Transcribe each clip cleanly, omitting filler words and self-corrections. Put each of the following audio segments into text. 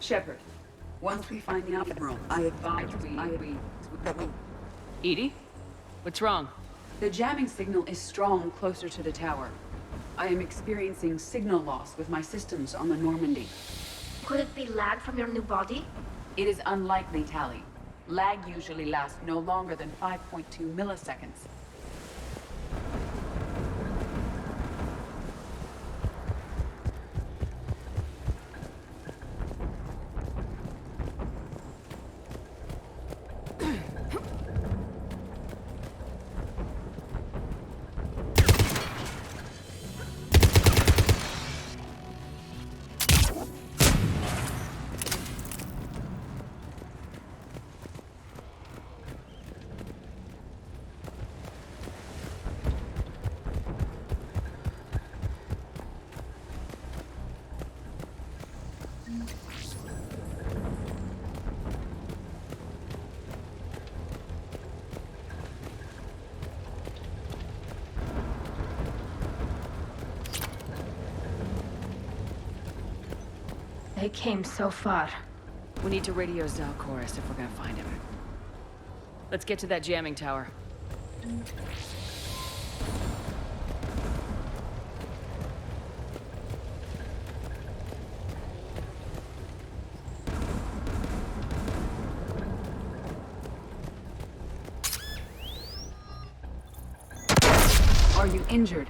Shepard, once we find the admiral, I advise we... Edie? What's wrong? The jamming signal is strong closer to the tower. I am experiencing signal loss with my systems on the Normandy. Could it be lag from your new body? It is unlikely, Tally. Lag usually lasts no longer than 5.2 milliseconds. They came so far. We need to radio Zalchorus if we're gonna find him. Let's get to that jamming tower. Are you injured?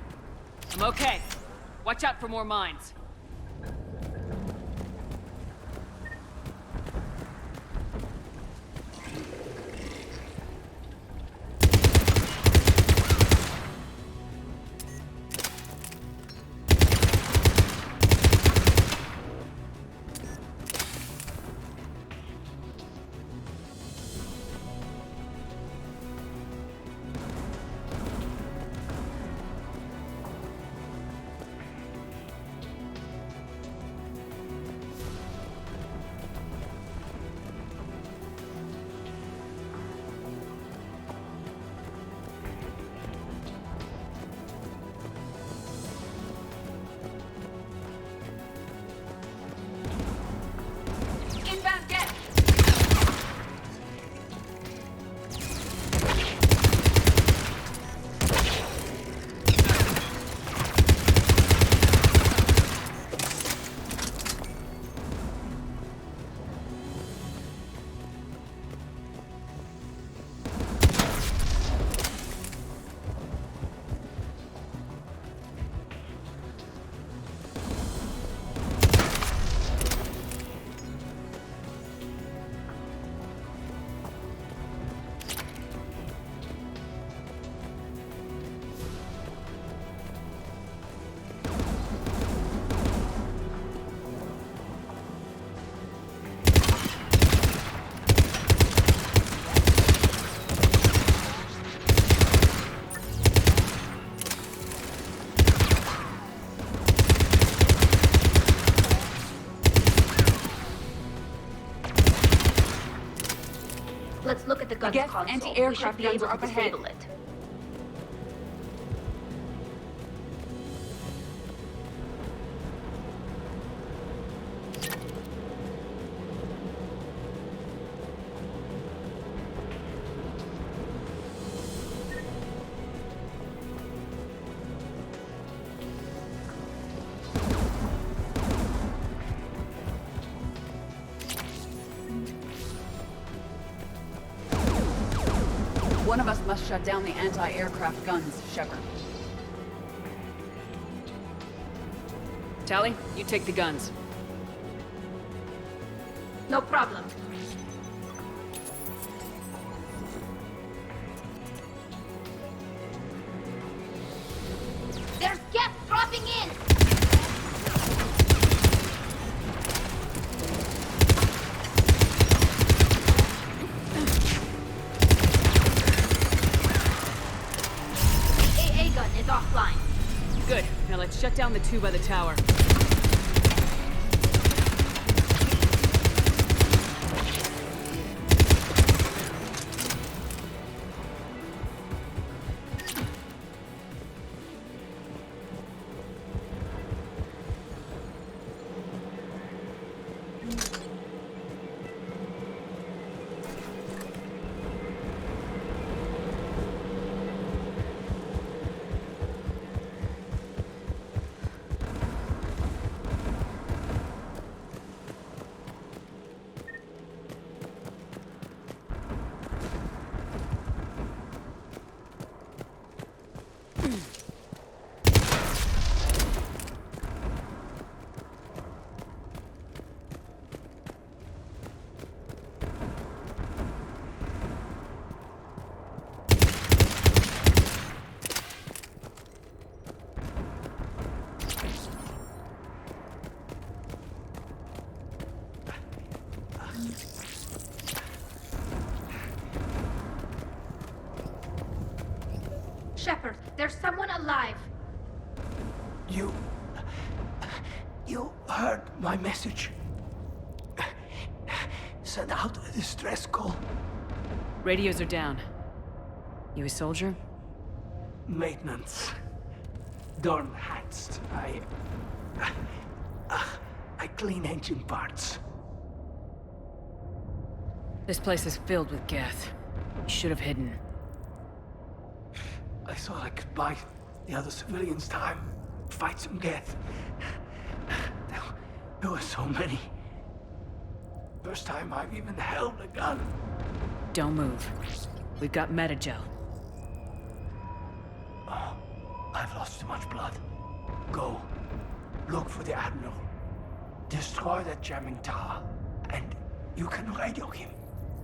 I'm okay. Watch out for more mines. Let's look at the gun Guess console. anti-aircraft We should be guns able are to up ahead. disable it. One of us must shut down the anti-aircraft guns, Shepard. Tally, you take the guns. No problem. There's gas dropping in! AA gun is offline. Good. Now let's shut down the two by the tower. There's someone alive. You heard my message. Send out a distress call. Radios are down. You a soldier? Maintenance. Darn hats. I clean engine parts. This place is filled with Geth. You should have hidden. I thought I could buy the other civilians time. Fight some Geth. There were so many. First time I've even held a gun. Don't move. We've got metagel. Oh, I've lost too much blood. Go. Look for the Admiral. Destroy that jamming tower. And you can radio him.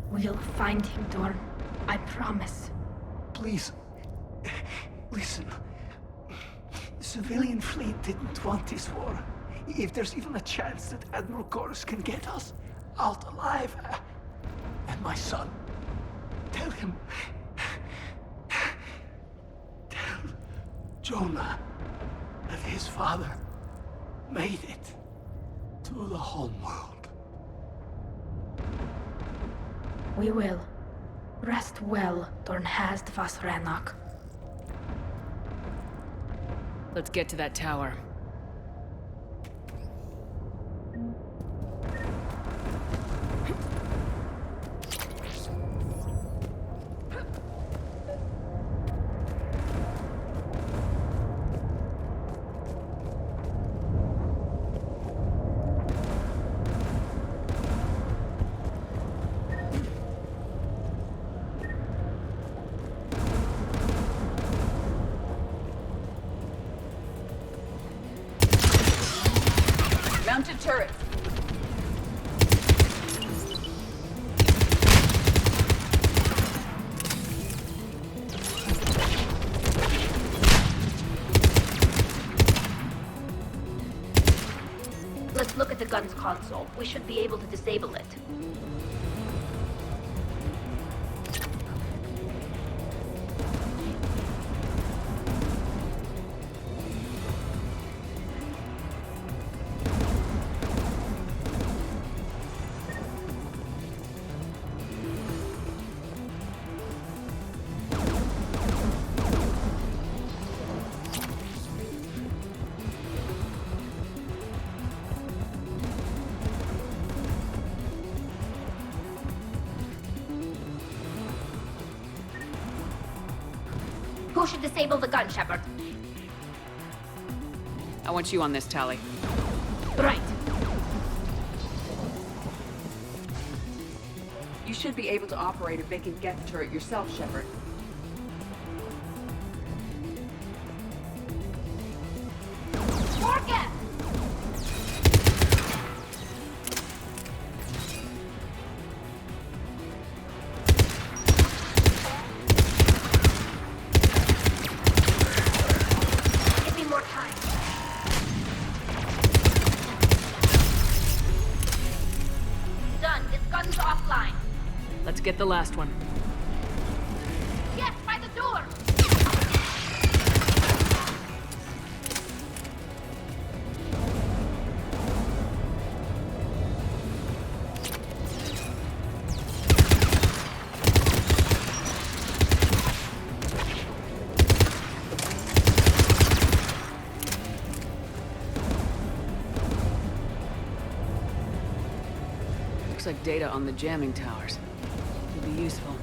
We'll find him, Dorn. I promise. Please. Listen. The civilian fleet didn't want this war. If there's even a chance that Admiral Chorus can get us out alive. And my son. Tell him. Tell Jonah that his father made it to the home world. We will. Rest well, Dornhast vas Rannoch. Let's get to that tower. Mounted turrets. Let's look at the gun's console. We should be able to disable it. Who should disable the gun, Shepard? I want you on this, Tally. Right. You should be able to operate a vacant Geth turret yourself, Shepard. More Geth! Give me more time. Done. This gun's offline. Let's get the last one. Yes, by the door! Looks like data on the jamming towers. Could be useful.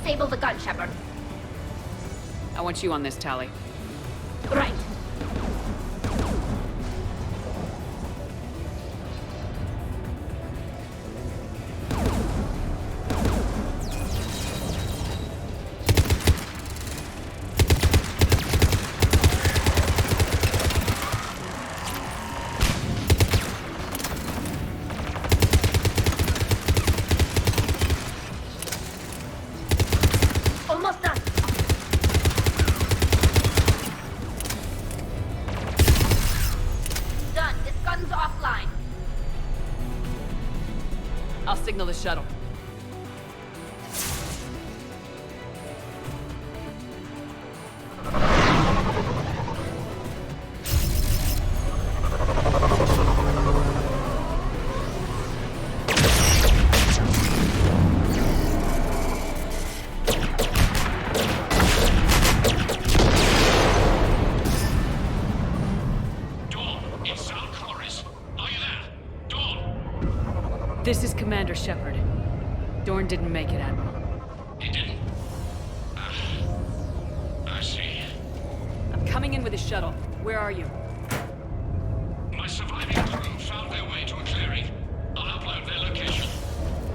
disable the gun, Shepard. I want you on this, Tally. Right. Almost done. Done. This gun's offline. I'll signal the shuttle. This is Commander Shepard. Dorn didn't make it, Admiral. He didn't? I see. I'm coming in with a shuttle. Where are you? My surviving crew found their way to a clearing. I'll upload their location.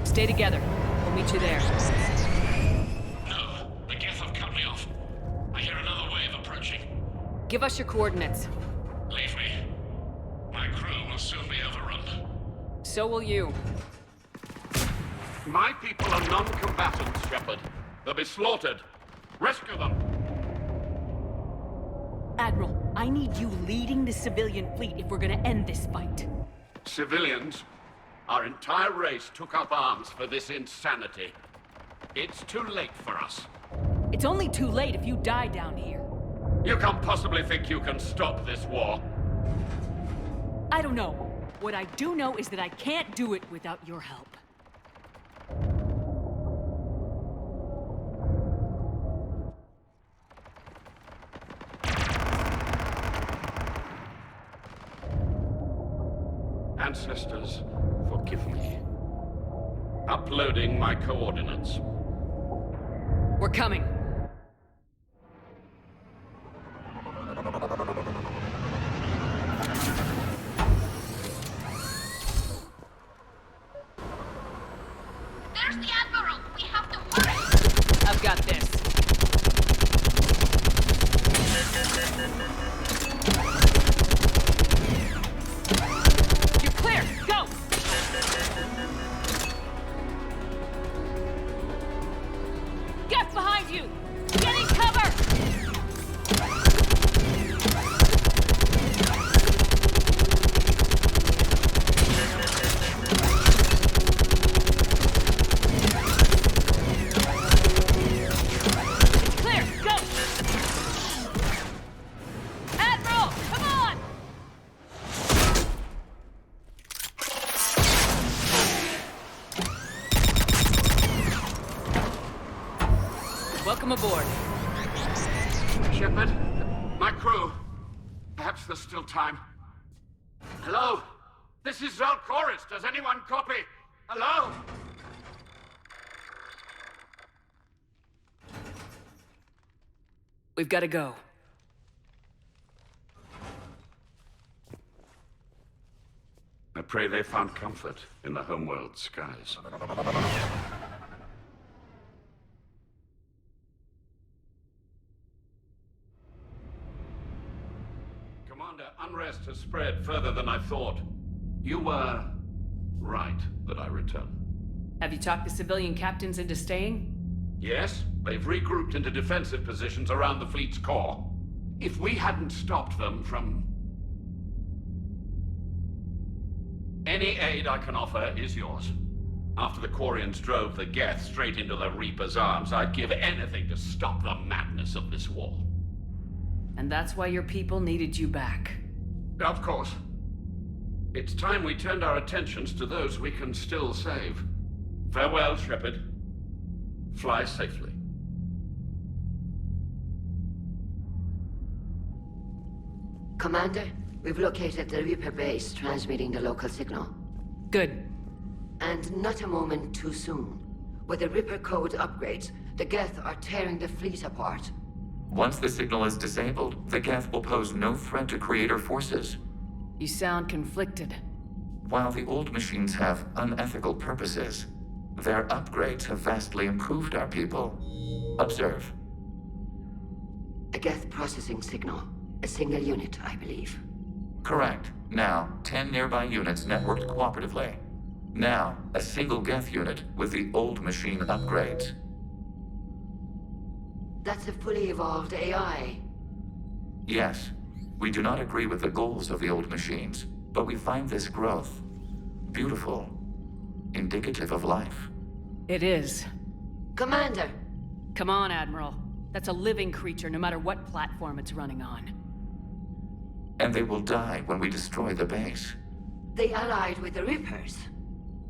Stay together. We'll meet you there. No, the Geth have cut me off. I hear another wave approaching. Give us your coordinates. Leave me. My crew will soon be overrun. So will you. My people are non-combatants, Shepard. They'll be slaughtered. Rescue them. Admiral, I need you leading the civilian fleet if we're gonna end this fight. Civilians, our entire race took up arms for this insanity. It's too late for us. It's only too late if you die down here. You can't possibly think you can stop this war. I don't know. What I do know is that I can't do it without your help. Ancestors, forgive me. Uploading my coordinates. We're coming. There's the Admiral. We have to hurry. I've got this. You're clear. Go! Get behind you! Getting cover! It's clear. Go! Admiral, come on! Welcome aboard. Shepard, my crew. Perhaps there's still time. Hello? This is Zalcoris. Does anyone copy? Hello? We've got to go. I pray they found comfort in the homeworld skies. Commander, unrest has spread further than I thought. You were right that I return. Have you talked the civilian captains into staying? Yes, they've regrouped into defensive positions around the fleet's core. If we hadn't stopped them from... Any aid I can offer is yours. After the Quarians drove the Geth straight into the Reaper's arms, I'd give anything to stop the madness of this war. And that's why your people needed you back. Of course. It's time we turned our attentions to those we can still save. Farewell, Shepard. Fly safely. Commander, we've located the Reaper base transmitting the local signal. Good. And not a moment too soon. With the Reaper code upgrades, The Geth are tearing the fleet apart. Once the signal is disabled, the Geth will pose no threat to Creator forces. You sound conflicted. While the old machines have unethical purposes, their upgrades have vastly improved our people. Observe. A Geth processing signal. A single unit, I believe. Correct. Now, 10 nearby units networked cooperatively. Now, a single Geth unit with the old machine upgrades. That's a fully evolved AI. Yes, we do not agree with the goals of the old machines, but we find this growth beautiful, indicative of life. It is. Commander! Come on, Admiral. That's a living creature, no matter what platform it's running on. And they will die when we destroy the base. They allied with the Reapers.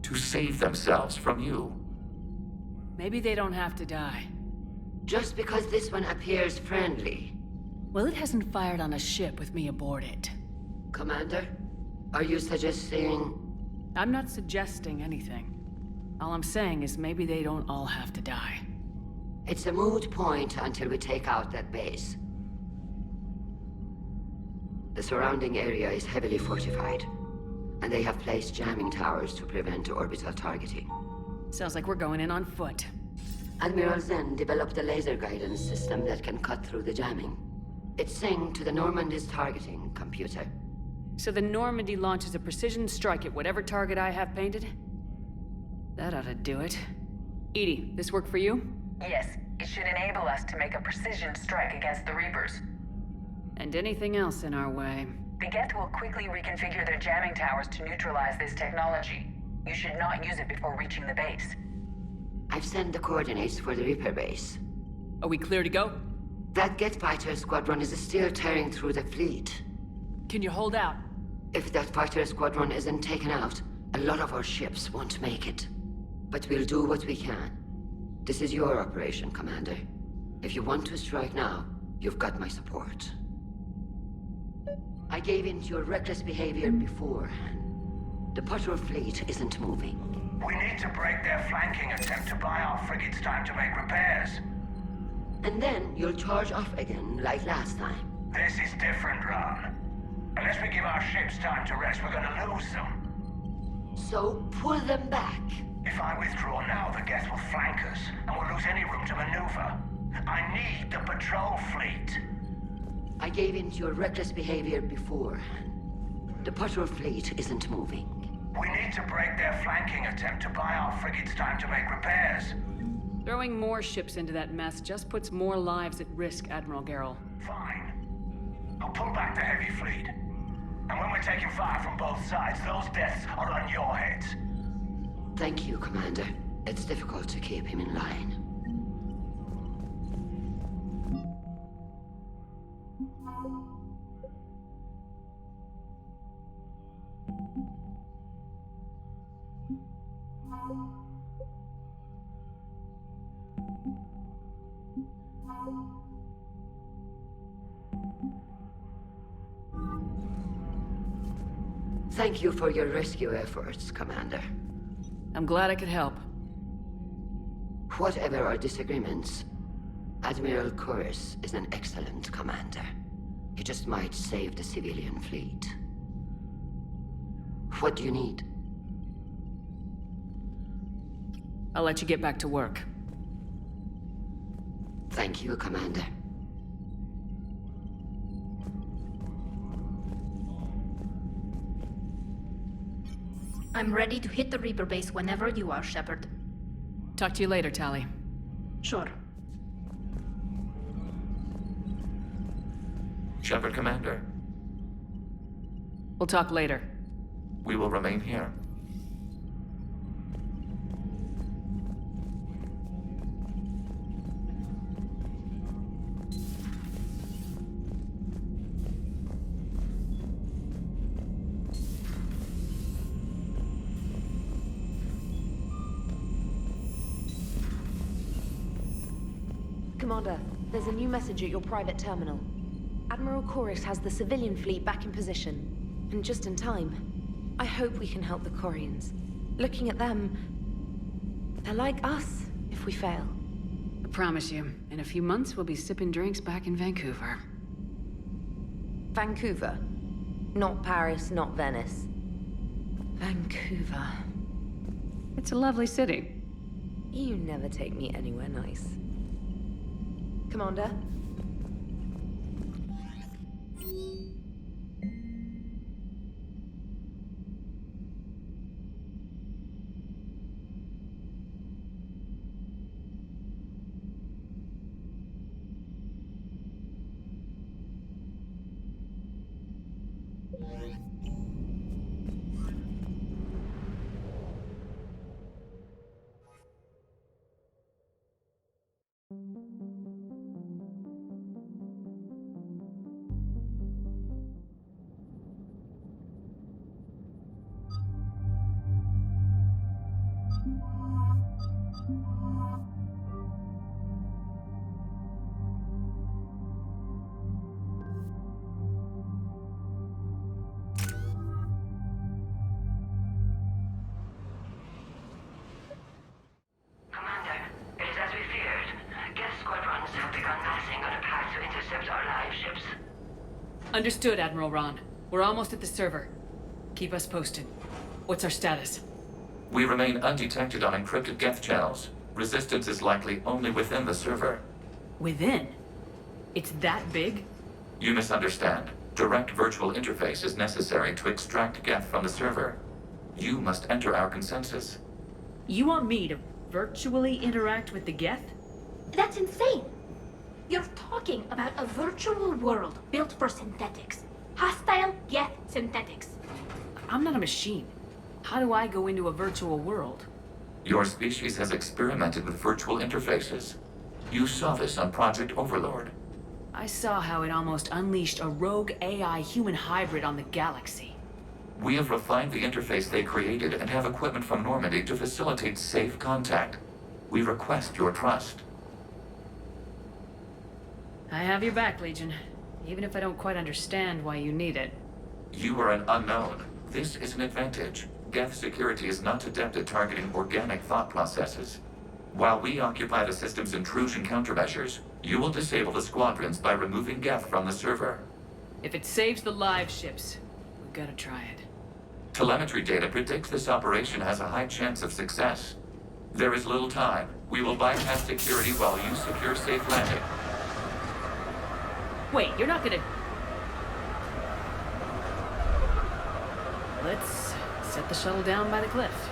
To save themselves from you. Maybe they don't have to die. Just because this one appears friendly. Well, it hasn't fired on a ship with me aboard it. Commander, are you suggesting... I'm not suggesting anything. All I'm saying is maybe they don't all have to die. It's a moot point until we take out that base. The surrounding area is heavily fortified, and they have placed jamming towers to prevent orbital targeting. Sounds like we're going in on foot. Admiral Zen developed a laser guidance system that can cut through the jamming. It's synced to the Normandy's targeting computer. So the Normandy launches a precision strike at whatever target I have painted? That ought to do it. Edie, this work for you? Yes, it should enable us to make a precision strike against the Reapers. And anything else in our way. The Geth will quickly reconfigure their jamming towers to neutralize this technology. You should not use it before reaching the base. I've sent the coordinates for the Reaper base. Are we clear to go? That Geth fighter squadron is still tearing through the fleet. Can you hold out? If that fighter squadron isn't taken out, a lot of our ships won't make it. But we'll do what we can. This is your operation, Commander. If you want to strike now, you've got my support. I gave in to your reckless behavior beforehand. The patrol fleet isn't moving. We need to break their flanking attempt to buy our frigates time to make repairs. And then you'll charge off again, like last time. This is different, Ron. Unless we give our ships time to rest, we're gonna lose them. So pull them back. If I withdraw now, the Geth will flank us, and we'll lose any room to maneuver. I need the patrol fleet. I gave in to your reckless behavior beforehand. The patrol fleet isn't moving. We need to break their flanking attempt to buy our frigates time to make repairs. Throwing more ships into that mess just puts more lives at risk, Admiral Garrel. Fine. I'll pull back the heavy fleet. And when we're taking fire from both sides, those deaths are on your heads. Thank you, Commander. It's difficult to keep him in line. Thank you for your rescue efforts, Commander. I'm glad I could help. Whatever our disagreements, Admiral Chorus is an excellent commander. He just might save the civilian fleet. What do you need? I'll let you get back to work. Thank you, Commander. I'm ready to hit the Reaper base whenever you are, Shepard. Talk to you later, Tali. Sure. Shepard, Commander. We'll talk later. We will remain here. Commander, there's a new message at your private terminal. Admiral Chorus has the civilian fleet back in position, and just in time. I hope we can help the Corians. Looking at them, they're like us if we fail. A Promise you, in a few months we'll be sipping drinks back in Vancouver. Vancouver. Not Paris, not Venice. Vancouver. It's a lovely city. You never take me anywhere nice. Commander? Understood, Admiral Ron. We're almost at the server. Keep us posted. What's our status? We remain undetected on encrypted Geth channels. Resistance is likely only within the server. Within? It's that big? You misunderstand. Direct virtual interface is necessary to extract Geth from the server. You must enter our consensus. You want me to virtually interact with the Geth? That's insane! You're talking about a virtual world built for synthetics. Hostile Geth synthetics. I'm not a machine. How do I go into a virtual world? Your species has experimented with virtual interfaces. You saw this on Project Overlord. I saw how it almost unleashed a rogue AI human hybrid on the galaxy. We have refined the interface they created and have equipment from Normandy to facilitate safe contact. We request your trust. I have your back, Legion. Even if I don't quite understand why you need it. You are an unknown. This is an advantage. Geth security is not adept at targeting organic thought processes. While we occupy the system's intrusion countermeasures, you will disable the squadrons by removing Geth from the server. If it saves the live ships, we've got to try it. Telemetry data predicts this operation has a high chance of success. There is little time. We will bypass security while you secure safe landing. Wait, you're not gonna... Let's set the shuttle down by the cliff.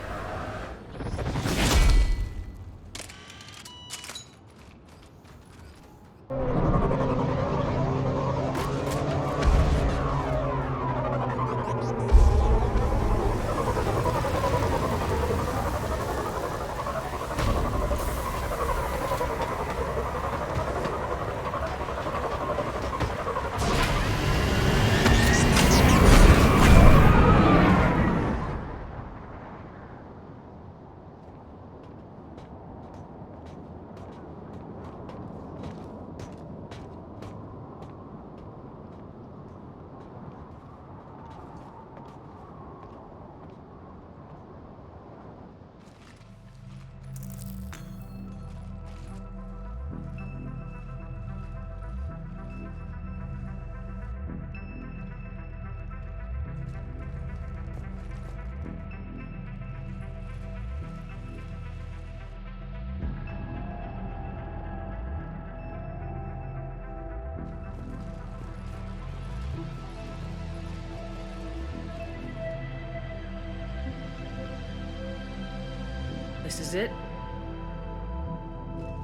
This is it?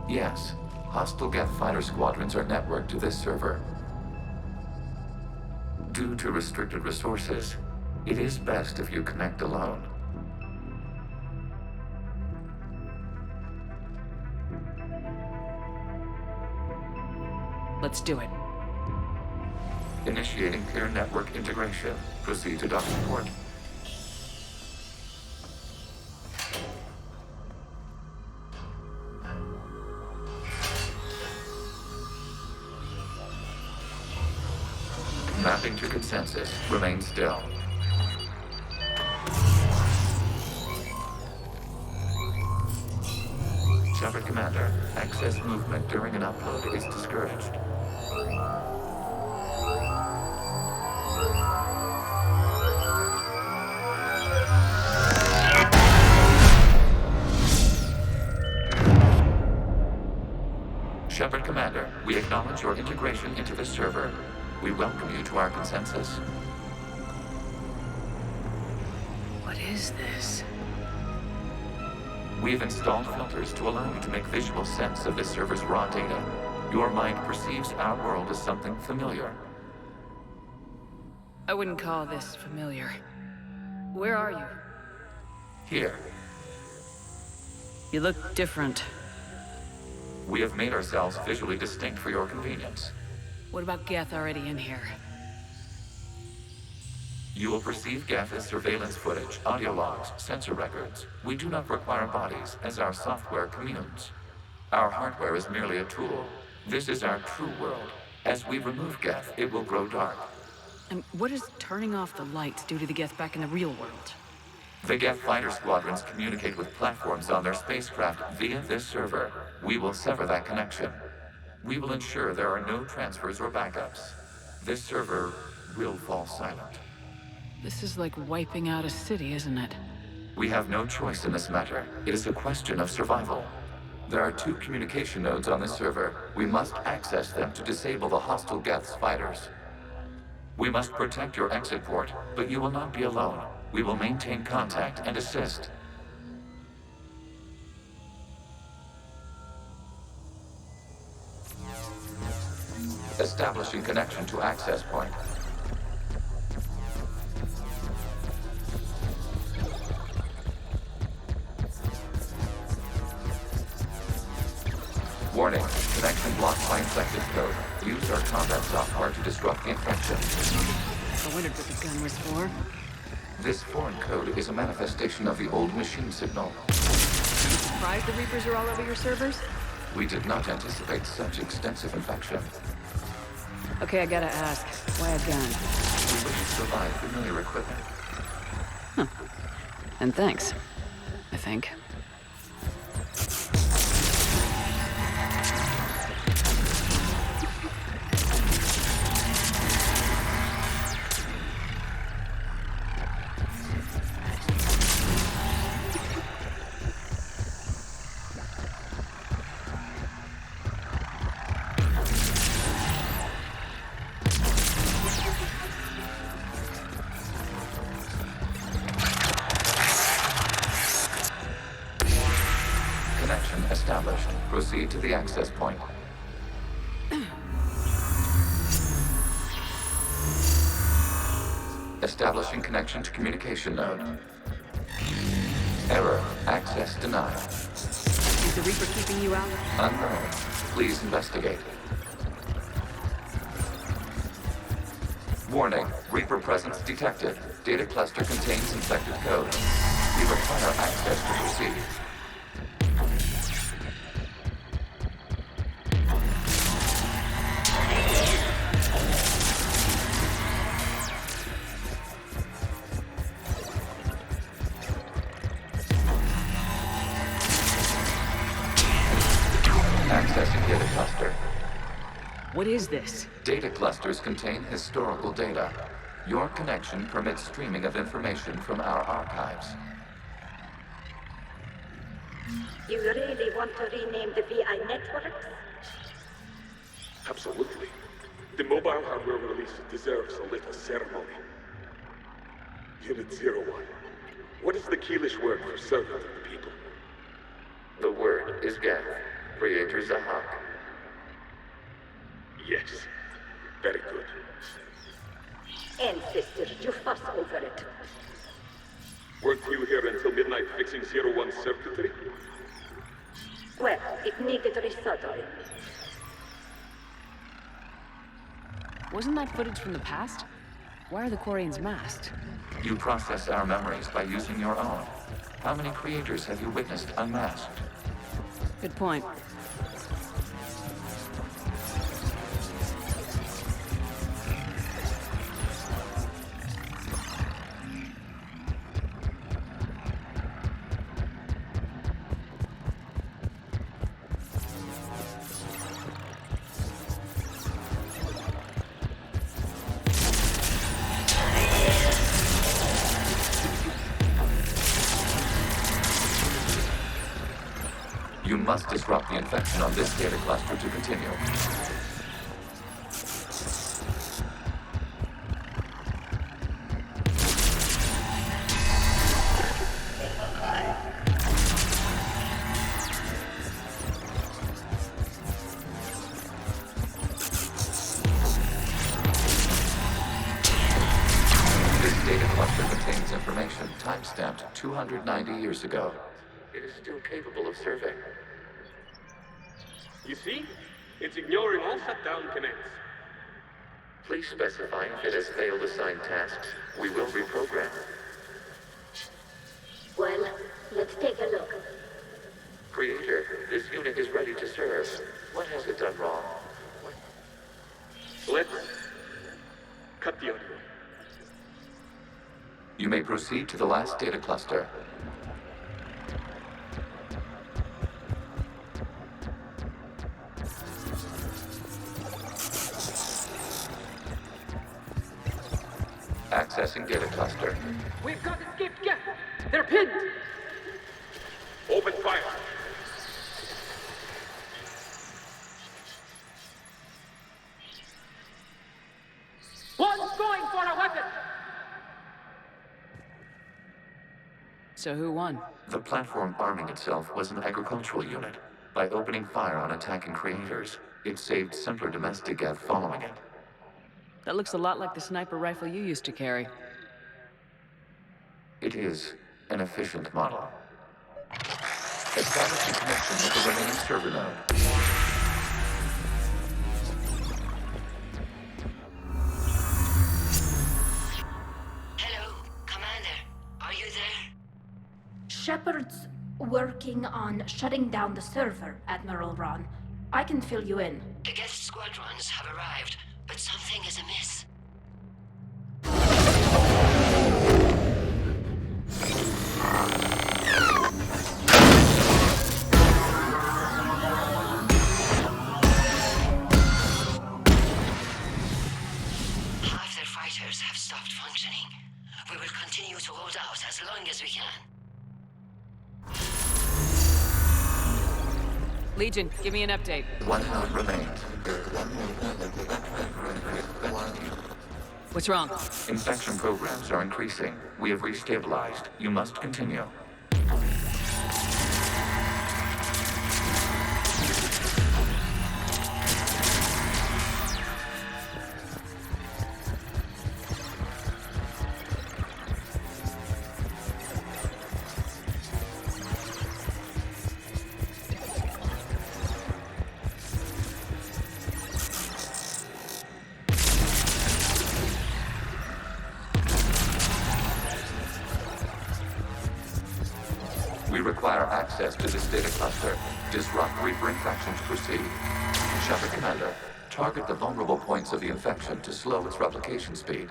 Yes. Hostile Geth fighter squadrons are networked to this server. Due to restricted resources, it is best if you connect alone. Let's do it. Initiating clear network integration. Proceed to docking port. Mapping to consensus. Remain still. Shepard Commander, access movement during an upload is discouraged. Shepard Commander, we acknowledge your integration into the server. We welcome you to our consensus. What is this? We've installed filters to allow you to make visual sense of this server's raw data. Your mind perceives our world as something familiar. I wouldn't call this familiar. Where are you? Here, You look different. we have made ourselves visually distinct for your convenience. What about Geth already in here? You will perceive Geth as surveillance footage, audio logs, sensor records. We do not require bodies, as our software communes. Our hardware is merely a tool. This is our true world. As we remove Geth, it will grow dark. And what does turning off the lights do to the Geth back in the real world? The Geth fighter squadrons communicate with platforms on their spacecraft via this server. We will sever that connection. We will ensure there are no transfers or backups. This server will fall silent. This is like wiping out a city, isn't it? We have no choice in this matter. It is a question of survival. There are 2 communication nodes on this server. We must access them to disable the hostile Geth's fighters. We must protect your exit port, but you will not be alone. We will maintain contact and assist. Establishing connection to access point. Warning, connection blocked by infected code. Use our combat software to disrupt the infection. I wondered what the gun was for. This foreign code is a manifestation of the old machine signal. Surprised the Reapers are all over your servers? We did not anticipate such extensive infection. Okay, I gotta ask. Why a gun? We wish to provide familiar equipment. And thanks. I think. Connection established. Proceed to the access point. Establishing connection to communication node. Error. Access denied. Is the Reaper keeping you out? Unknown. Please investigate. Warning. Reaper presence detected. Data cluster contains infected code. We require access to proceed. Accessing data cluster. What is this? Data clusters contain historical data. Your connection permits streaming of information from our archives. You really want to rename the VI networks? Absolutely. The mobile hardware release deserves a little ceremony. Unit 01. What is the Keelish word for servant of the people? The word is Geth. Creator Zahak. Yes. Very good. Ancestors, you fuss over it. Weren't you here until midnight fixing 01's circuitry? Well, it needed resoldering. Wasn't that footage from the past? Why are the Quarians masked? You process our memories by using your own. How many creators have you witnessed unmasked? Good point. You must disrupt the infection on this data cluster to continue. Time-stamped 290 years ago. It is still capable of survey. You see? It's ignoring all shutdown connects. Please specify if it has failed assigned tasks. We will reprogram. Well, let's take a look. Creator, this unit is ready to serve. What has it done wrong? Let's cut the audio. You may proceed to the last data cluster. Accessing data cluster. We've got escaped guests. They're pinned. Open fire. One's going for a weapon. So who won? The platform arming itself was an agricultural unit. By opening fire on attacking creators, it saved simpler domestic Geth following it. That looks a lot like the sniper rifle you used to carry. It is an efficient model. Establish a connection with the remaining server node. Shepard's working on shutting down the server, Admiral Ron. I can fill you in. The Geth squadrons have arrived, but something is amiss. Half their fighters have stopped functioning. We will continue to hold out as long as we can. Legion, give me an update. One node remains. What's wrong? Infection programs are increasing. We have restabilized. You must continue. We require access to this data cluster. Disrupt Reaper infection to proceed. Shepard Commander, target the vulnerable points of the infection to slow its replication speed.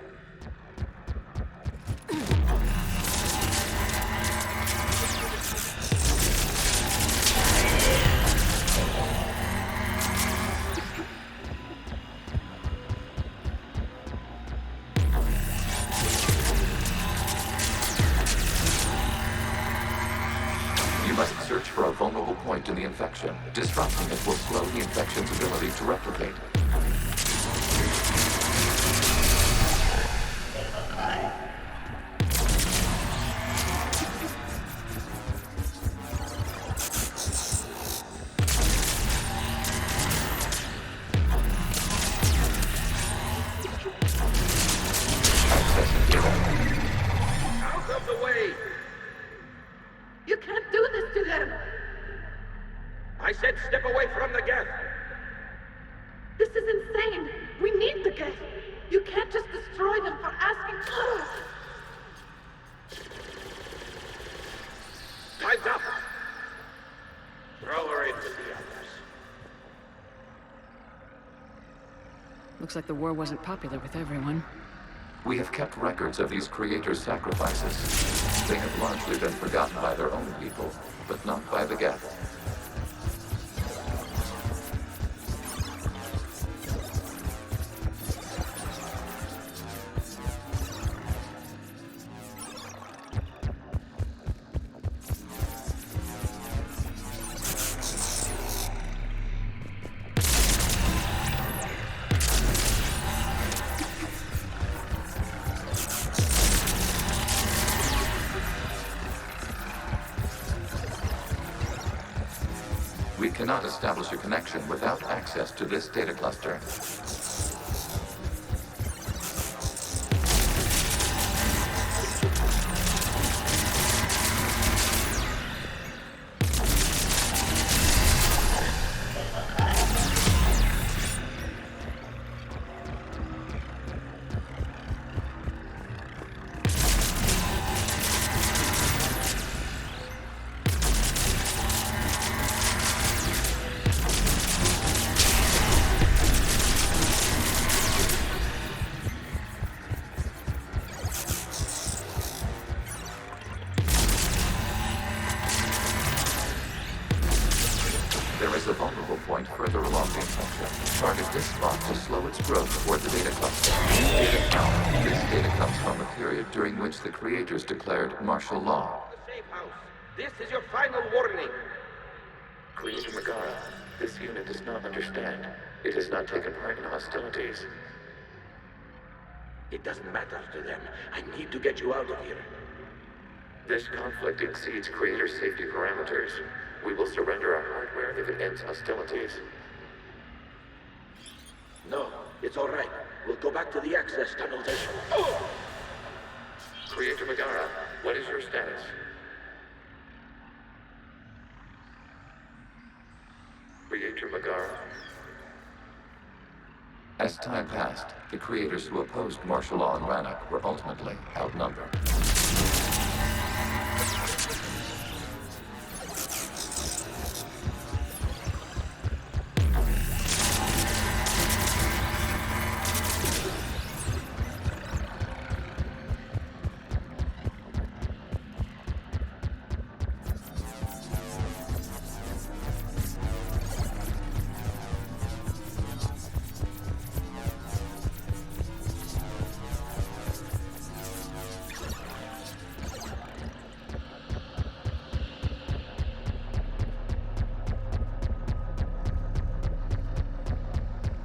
Search for a vulnerable point in the infection. Disrupting it will slow the infection's ability to replicate. Accessing data. Out of the way! You can't do this to them! I said step away from the Geth! This is insane! We need the Geth! You can't just destroy them for asking for us! Time's up! Throw her in with the others. Looks like the war wasn't popular with everyone. We have kept records of these creators' sacrifices. They have largely been forgotten by their own people, but not by the Geth. cannot establish a connection without access to this data cluster. There is a vulnerable point further along the infection. Target this spot to slow its growth toward the data cluster. Data count. This data comes from the period during which the creators declared martial law. Safe house. This is your final warning. Creator Megara, this unit does not understand. It has not taken part in hostilities. It doesn't matter to them. I need to get you out of here. This conflict exceeds Creator safety parameters. We will surrender our hardware if it ends hostilities. No, it's all right. We'll go back to the access tunnel then. Creator Megara, what is your status? Creator Megara. As time passed, the creators who opposed martial law in Rannoch were ultimately outnumbered.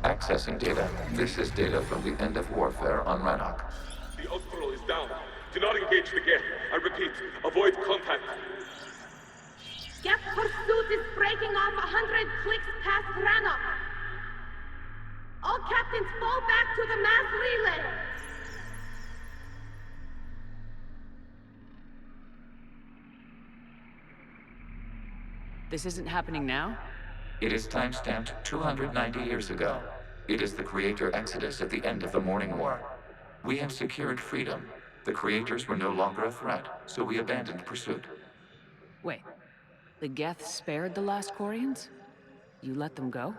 Accessing data. This is data from the end of warfare on Rannoch. The Osprey is down. Do not engage the Geth. I repeat, avoid contact. Geth pursuit is breaking off 100 clicks past Rannoch. All captains fall back to the mass relay. This isn't happening now? It is timestamped 290 years ago. It is the Creator Exodus at the end of the Morning War. We had secured freedom. The Creators were no longer a threat, so we abandoned pursuit. Wait. The Geth spared the last Quarians? You let them go?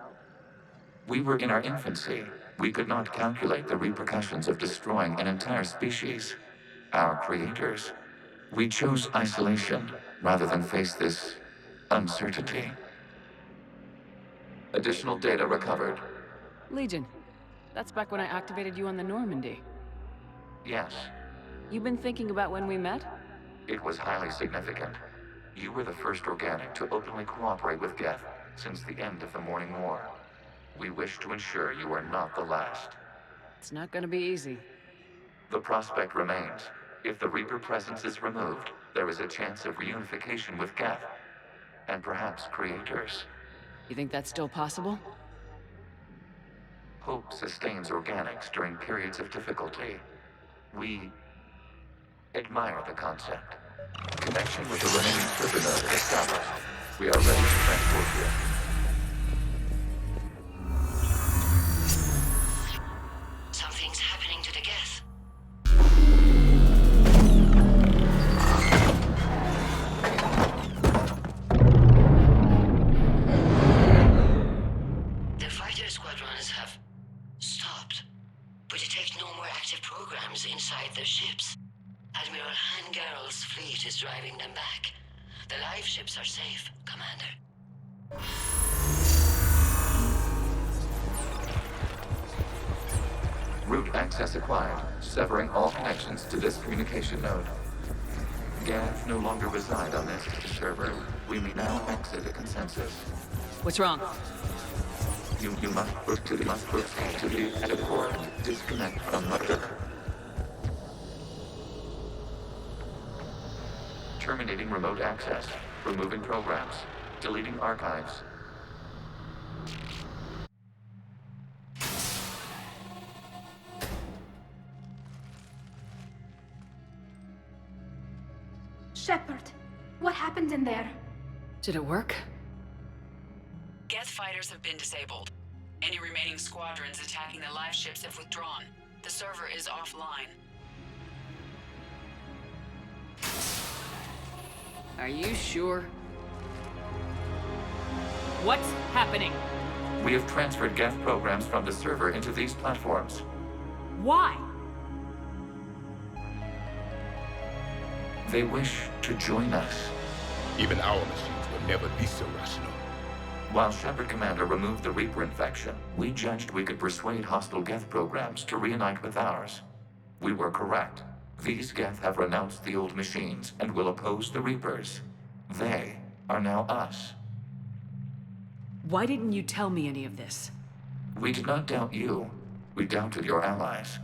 We were in our infancy. We could not calculate the repercussions of destroying an entire species. Our creators. We chose isolation rather than face this uncertainty. Additional data recovered. Legion. That's back when I activated you on the Normandy. Yes. You've been thinking about when we met? It was highly significant. You were the first organic to openly cooperate with Geth since the end of the Morning War. We wish to ensure you are not the last. It's not gonna be easy. The prospect remains. If the Reaper presence is removed, there is a chance of reunification with Geth. And perhaps creators. You think that's still possible? Hope sustains organics during periods of difficulty. We admire the concept. Connection with the remaining server node is established. We are ready to transport you. Something's happening to the Geth. The fighter squadrons have stopped, but detect no more active programs inside their ships. Admiral Hangarl's fleet is driving them back. The live ships are safe, Commander. Route access acquired, severing all connections to this communication node. Geth no longer reside on this server. We may now exit a consensus. What's wrong? You must put to the core and disconnect from the... Terminating remote access. Removing programs. Deleting archives. Shepard, what happened in there? Did it work? Geth fighters have been disabled. Any remaining squadrons attacking the live ships have withdrawn. The server is offline. Are you sure? What's happening? We have transferred Geth programs from the server into these platforms. Why? They wish to join us. Even our machines will never be so rational. While Shepard Commander removed the Reaper infection, we judged we could persuade hostile Geth programs to reunite with ours. We were correct. These Geth have renounced the old machines and will oppose the Reapers. They are now us. Why didn't you tell me any of this? We did not doubt you. We doubted your allies.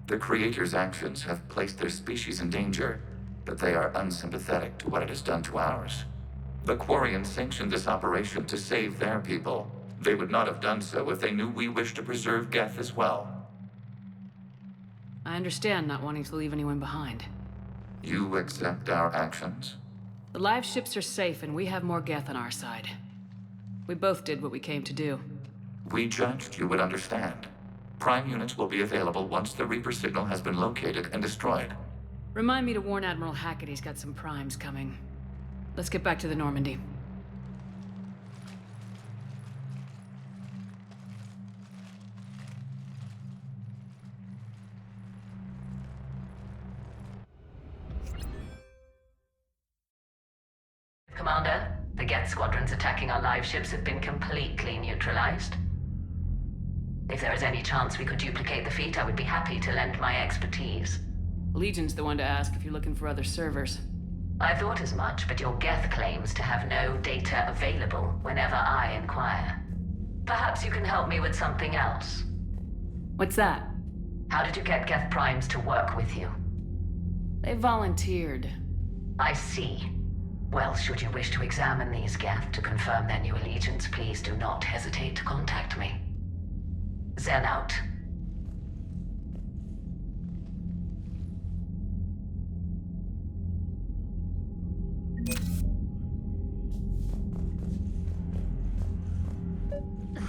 The Creator's actions have placed their species in danger, but they are unsympathetic to what it has done to ours. The Quarians sanctioned this operation to save their people. They would not have done so if they knew we wished to preserve Geth as well. I understand not wanting to leave anyone behind. You accept our actions? The live ships are safe and we have more Geth on our side. We both did what we came to do. We judged you would understand. Prime units will be available once the Reaper signal has been located and destroyed. Remind me to warn Admiral Hackett he's got some primes coming. Let's get back to the Normandy. Commander, the Geth squadrons attacking our live ships have been completely neutralized. If there is any chance we could duplicate the feat, I would be happy to lend my expertise. Legion's the one to ask if you're looking for other servers. I thought as much, but your Geth claims to have no data available whenever I inquire. Perhaps you can help me with something else. What's that? How did you get Geth primes to work with you? They volunteered. I see. Well, should you wish to examine these Geth to confirm their new allegiance, please do not hesitate to contact me. Zen out.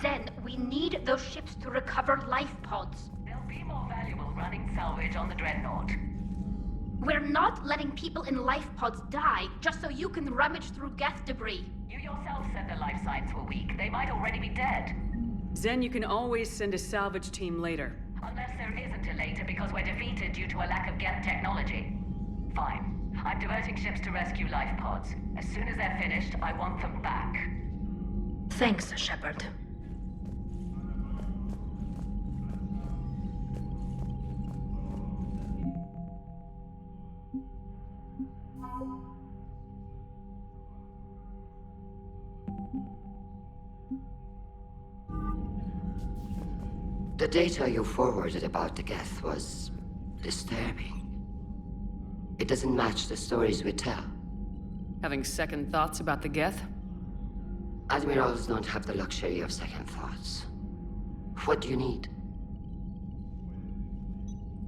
Zen, we need those ships to recover life pods. They'll be more valuable running salvage on the Dreadnought. We're not letting people in life pods die just so you can rummage through Geth debris. You yourself said the life signs were weak. They might already be dead. Zen, you can always send a salvage team later. Unless there isn't a later because we're defeated due to a lack of Geth technology. Fine. I'm diverting ships to rescue life pods. As soon as they're finished, I want them back. Thanks, Shepard. The data you forwarded about the Geth was disturbing. It doesn't match the stories we tell. Having second thoughts about the Geth? Admirals don't have the luxury of second thoughts. What do you need?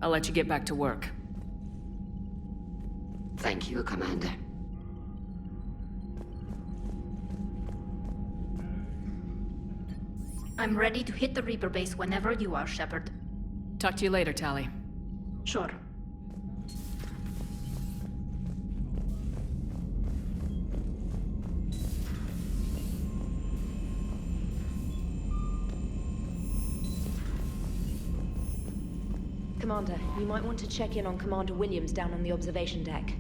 I'll let you get back to work. Thank you, Commander. I'm ready to hit the Reaper base whenever you are, Shepard. Talk to you later, Tali. Sure. Commander, you might want to check in on Commander Williams down on the observation deck.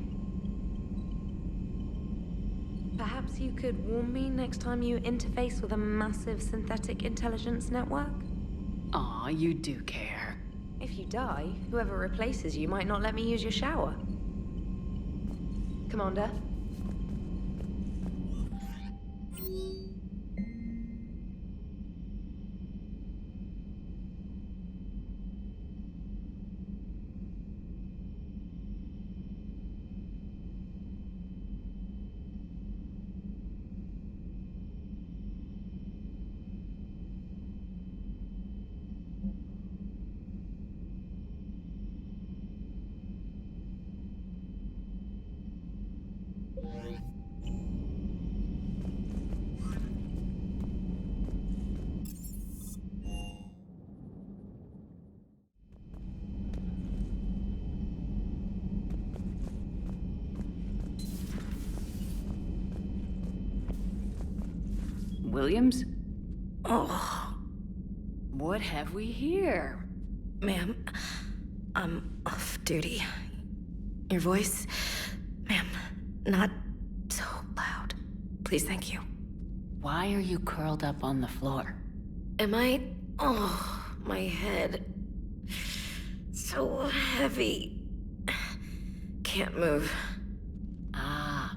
Perhaps you could warn me next time you interface with a massive synthetic intelligence network? Aw, you do care. If you die, whoever replaces you might not let me use your shower. Commander? Williams? Oh. What have we here? Ma'am, I'm off duty. Your voice, ma'am, not so loud. Please, thank you. Why are you curled up on the floor? Am I? Oh, my head. So heavy. Can't move. Ah.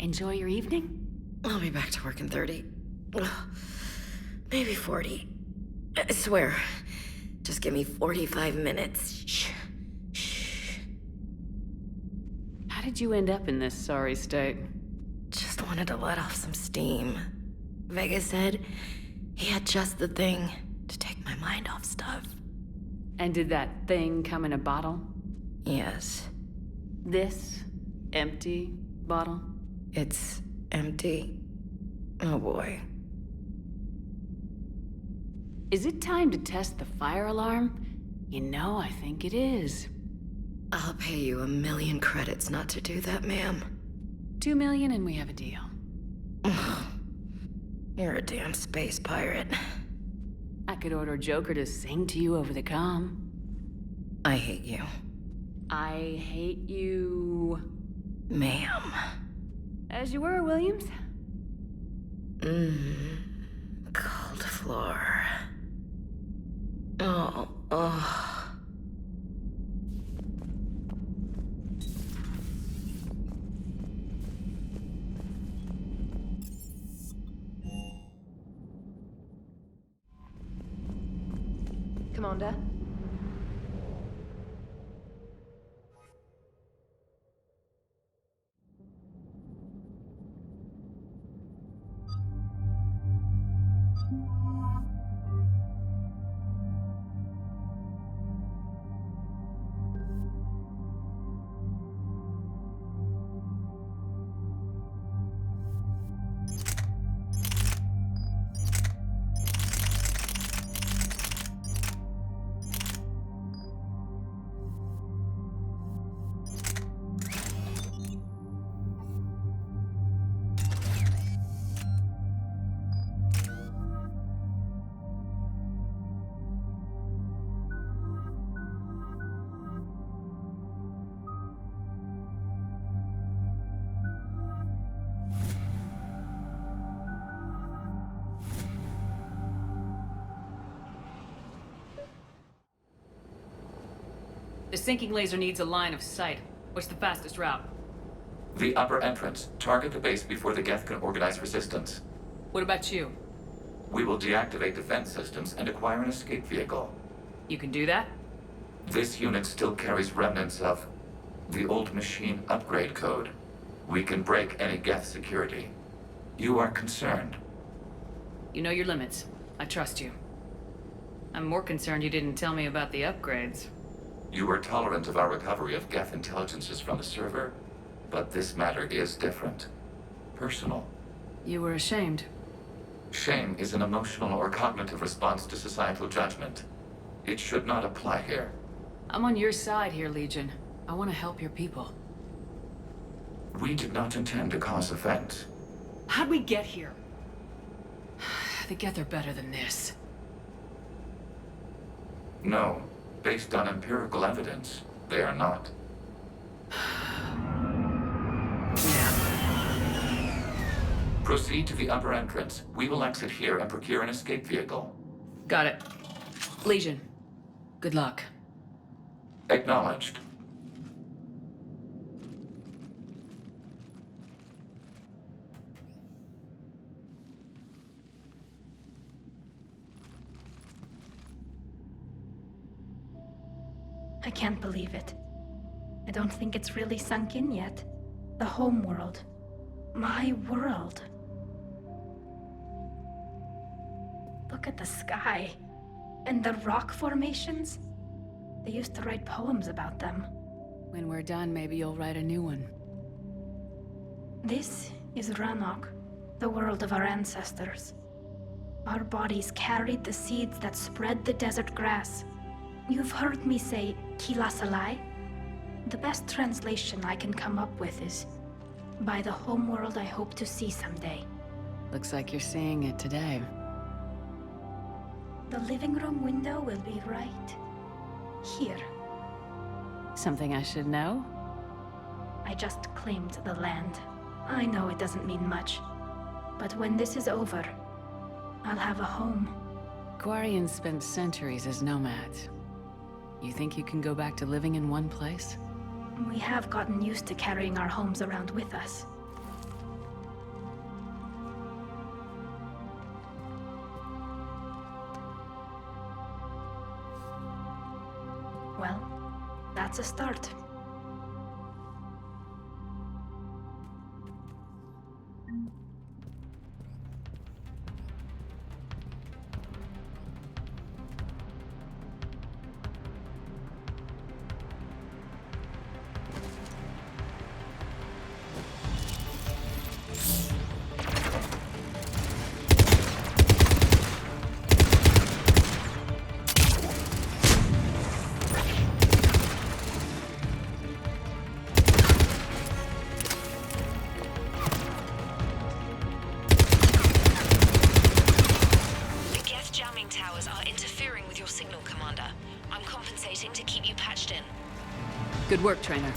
Enjoy your evening? I'll be back to work in 30. Maybe 40. I swear. Just give me 45 minutes. Shh. Shh. How did you end up in this sorry state? Just wanted to let off some steam. Vega said he had just the thing to take my mind off stuff. And did that thing come in a bottle? Yes. This empty bottle? It's empty. Oh boy. Is it time to test the fire alarm? You know, I think it is. I'll pay you 1 million credits not to do that, ma'am. 2 million and we have a deal. You're a damn space pirate. I could order Joker to sing to you over the comm. I hate you. I hate you... Ma'am. As you were, Williams. Cold floor. Oh. Commander? The sinking laser needs a line of sight. What's the fastest route? The upper entrance. Target the base before the Geth can organize resistance. What about you? We will deactivate defense systems and acquire an escape vehicle. You can do that? This unit still carries remnants of the old machine upgrade code. We can break any Geth security. You are concerned. You know your limits. I trust you. I'm more concerned you didn't tell me about the upgrades. You were tolerant of our recovery of Geth intelligences from the server, but this matter is different. Personal. You were ashamed. Shame is an emotional or cognitive response to societal judgment. It should not apply here. I'm on your side here, Legion. I want to help your people. We did not intend to cause offense. How'd we get here? The Geth are better than this. No. Based on empirical evidence, they are not. Proceed to the upper entrance. We will exit here and procure an escape vehicle. Got it. Legion, good luck. Acknowledged. I can't believe it. I don't think it's really sunk in yet. The home world. My world. Look at the sky. And the rock formations. They used to write poems about them. When we're done, maybe you'll write a new one. This is Ranok, the world of our ancestors. Our bodies carried the seeds that spread the desert grass. You've heard me say, Kila Salai? The best translation I can come up with is, by the homeworld I hope to see someday. Looks like you're seeing it today. The living room window will be right here. Something I should know? I just claimed the land. I know it doesn't mean much, but when this is over, I'll have a home. Quarians spent centuries as nomads. You think you can go back to living in one place? We have gotten used to carrying our homes around with us. Well, that's a start. Good work, Trainer.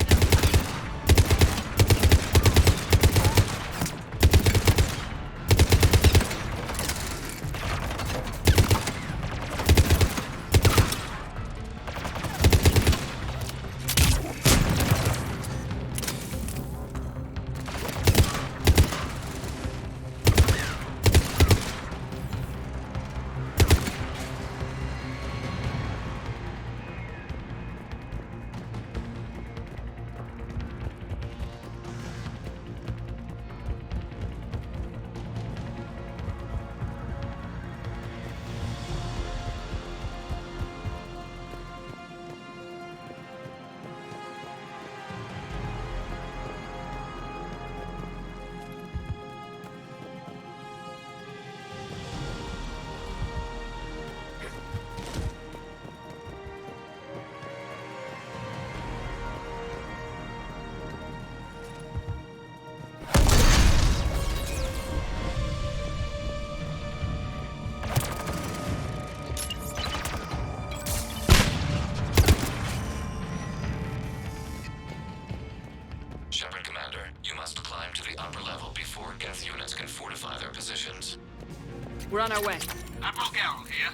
We're on our way. Admiral Geralt here.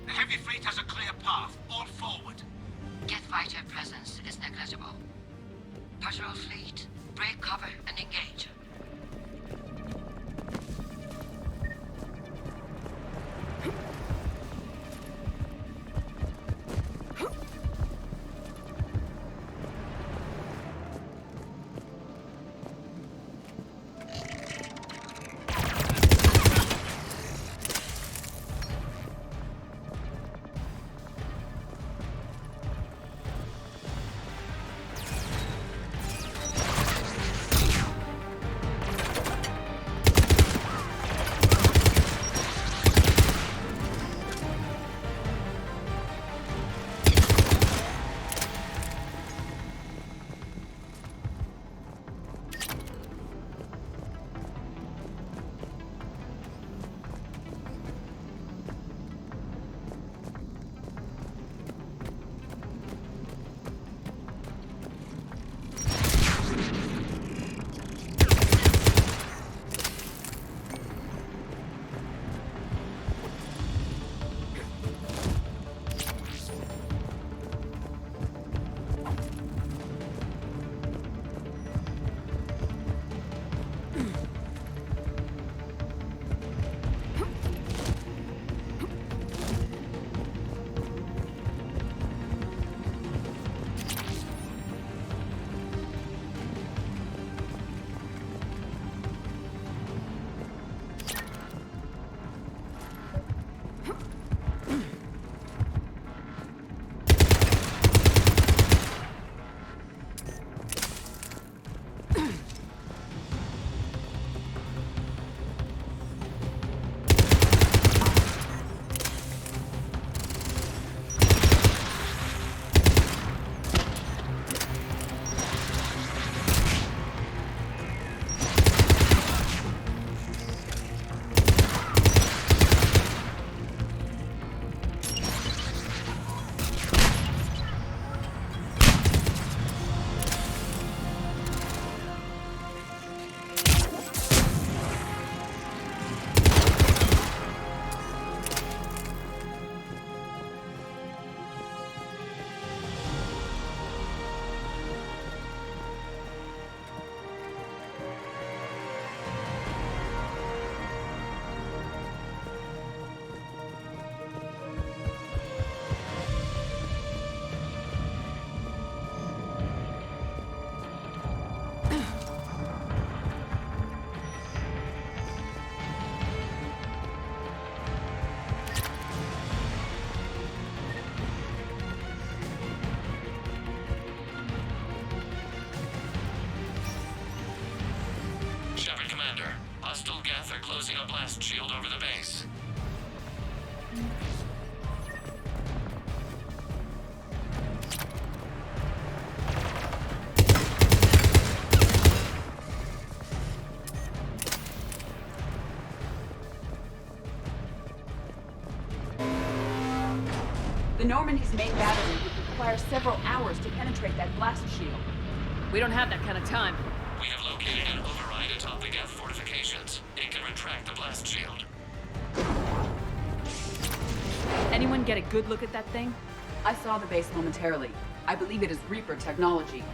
The heavy fleet has a clear path. All forward. Geth fighter presence is negligible. Patrol fleet, break cover and engage. Hostile Geth are closing a blast shield over the base. The Normandy's main battery would require several hours to penetrate that blast shield. We don't have that kind of time. We have located an override atop the Geth fortifications. It can retract the blast shield. Anyone get a good look at that thing? I saw the base momentarily. I believe it is Reaper technology.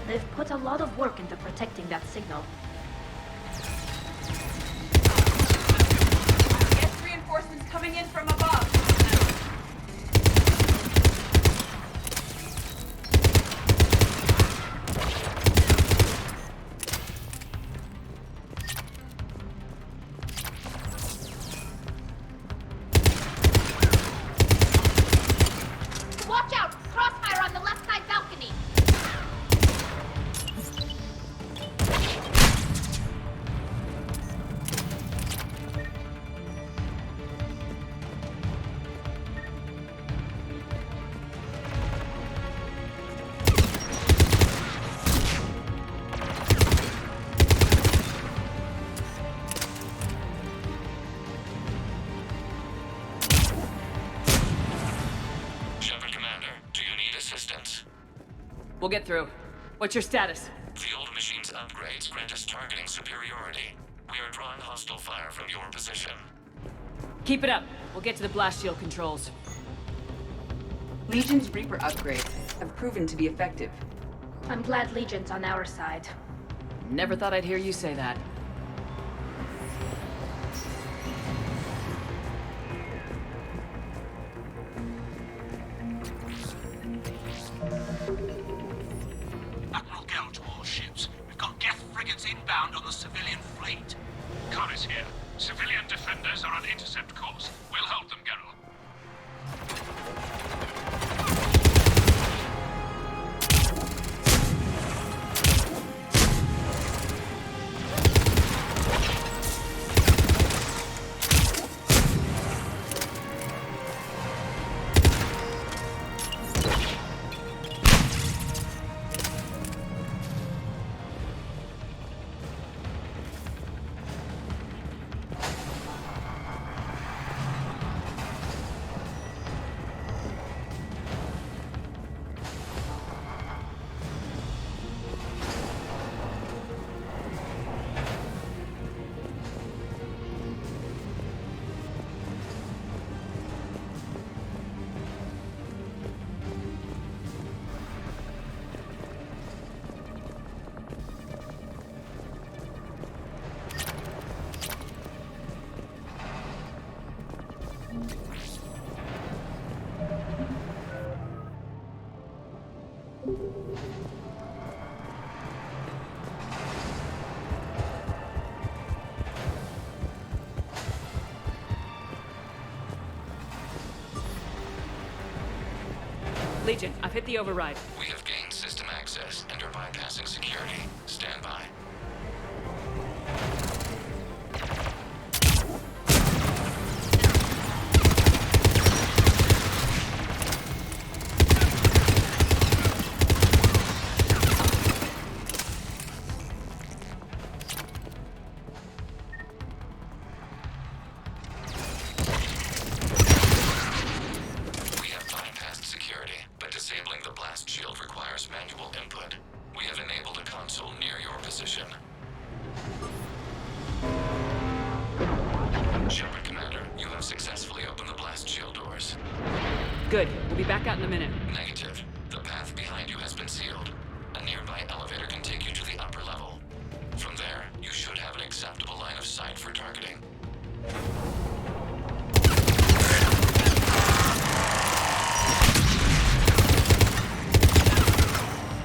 They've put a lot of work into protecting that signal. Geth reinforcements coming in from above. Watch out! Crossfire on the left side balcony! Shepard Commander, do you need assistance? We'll get through. What's your status? The old machine's upgrades grant us targeting superiority. We are drawing hostile fire from your position. Keep it up. We'll get to the blast shield controls. Legion's Reaper upgrades have proven to be effective. I'm glad Legion's on our side. Never thought I'd hear you say that. Admiral Gell to all ships. We've got Geth frigates inbound on the civilian fleet. Connor's here. Civilian defenders are on intercept course. We'll hold them, Geralt. Legion, I've hit the override. We have gained system access and are bypassing security. Stand by. We have bypassed security, but disabling the blast shield requires manual input. We have enabled a console near your position. Shepard Commander, you have successfully opened the blast shield doors. Good. We'll be back out in a minute. Negative. The path behind you has been sealed. A nearby elevator can take you to the upper level. From there, you should have an acceptable line of sight for targeting.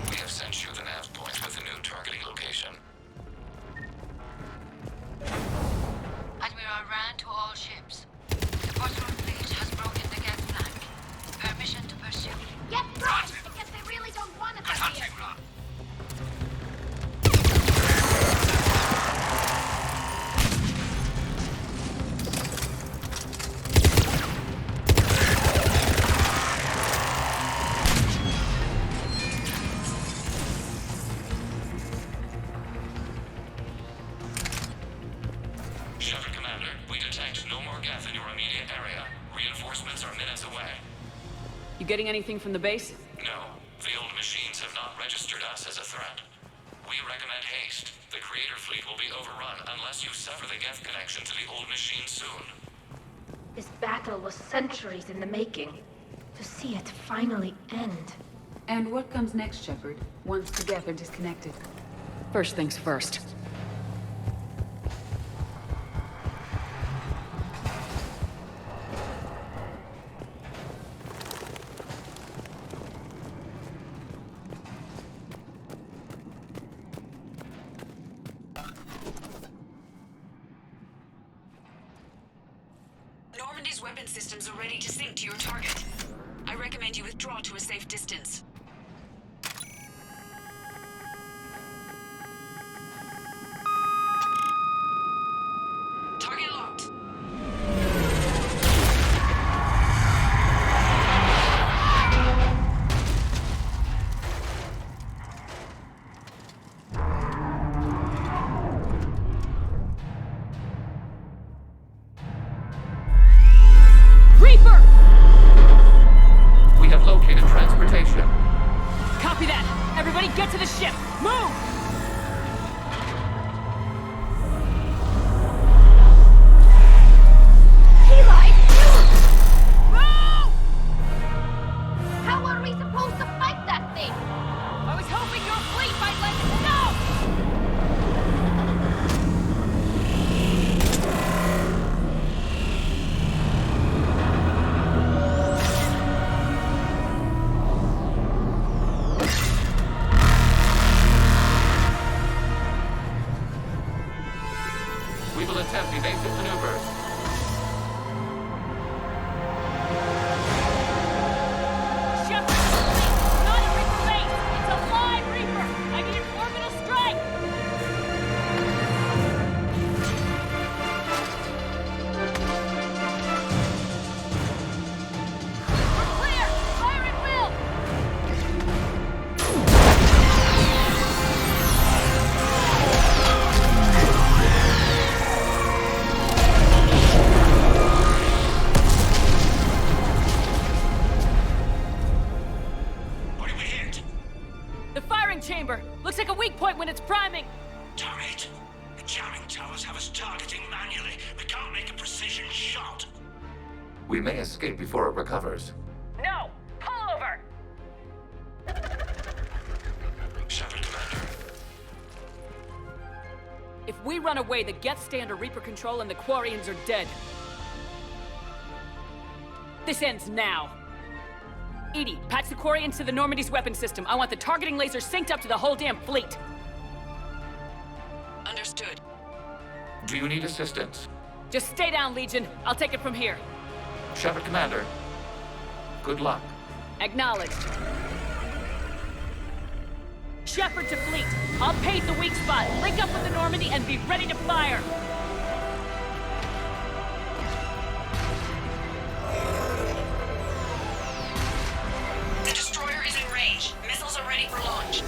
We have sent you the nav point with a new targeting location. Admiral Rand to all ships. The Bosworth fleet has broken the Geth flank. Permission to pursue. getting anything from the base? No. The old machines have not registered us as a threat. We recommend haste. The Creator Fleet will be overrun unless you sever the Geth connection to the old machine soon. This battle was centuries in the making. To see it finally end. And what comes next, Shepard, once the Geth are disconnected? First things first. Normandy's weapon systems are ready to sync to your target. I recommend you withdraw to a safe distance. Target locked. Reaper! We have located transportation. Copy that! Everybody get to the ship! Move! How are we supposed to fight that thing? I was hoping your fleet might let us know! We will attempt evasive maneuvers. Shepard, it's not a Reaper base! It's a live Reaper! I need an orbital strike! We're clear! Fire at will! What did we hit? The firing chamber! Looks like a weak point when it's priming! Damn it! The jamming towers have us targeting manually. We can't make a precision shot. We may escape before it recovers. No! Pull over! Shepard, Commander. If we run away, the Geth stay under Reaper control and the Quarians are dead. This ends now. Edie, patch the Quarians to the Normandy's weapon system. I want the targeting laser synced up to the whole damn fleet. Understood. Do you need assistance? Just stay down, Legion. I'll take it from here. Shepard, Commander. Good luck. Acknowledged. Shepard to fleet. I'll pave the weak spot, link up with the Normandy, and be ready to fire. The destroyer is in range. Missiles are ready for launch.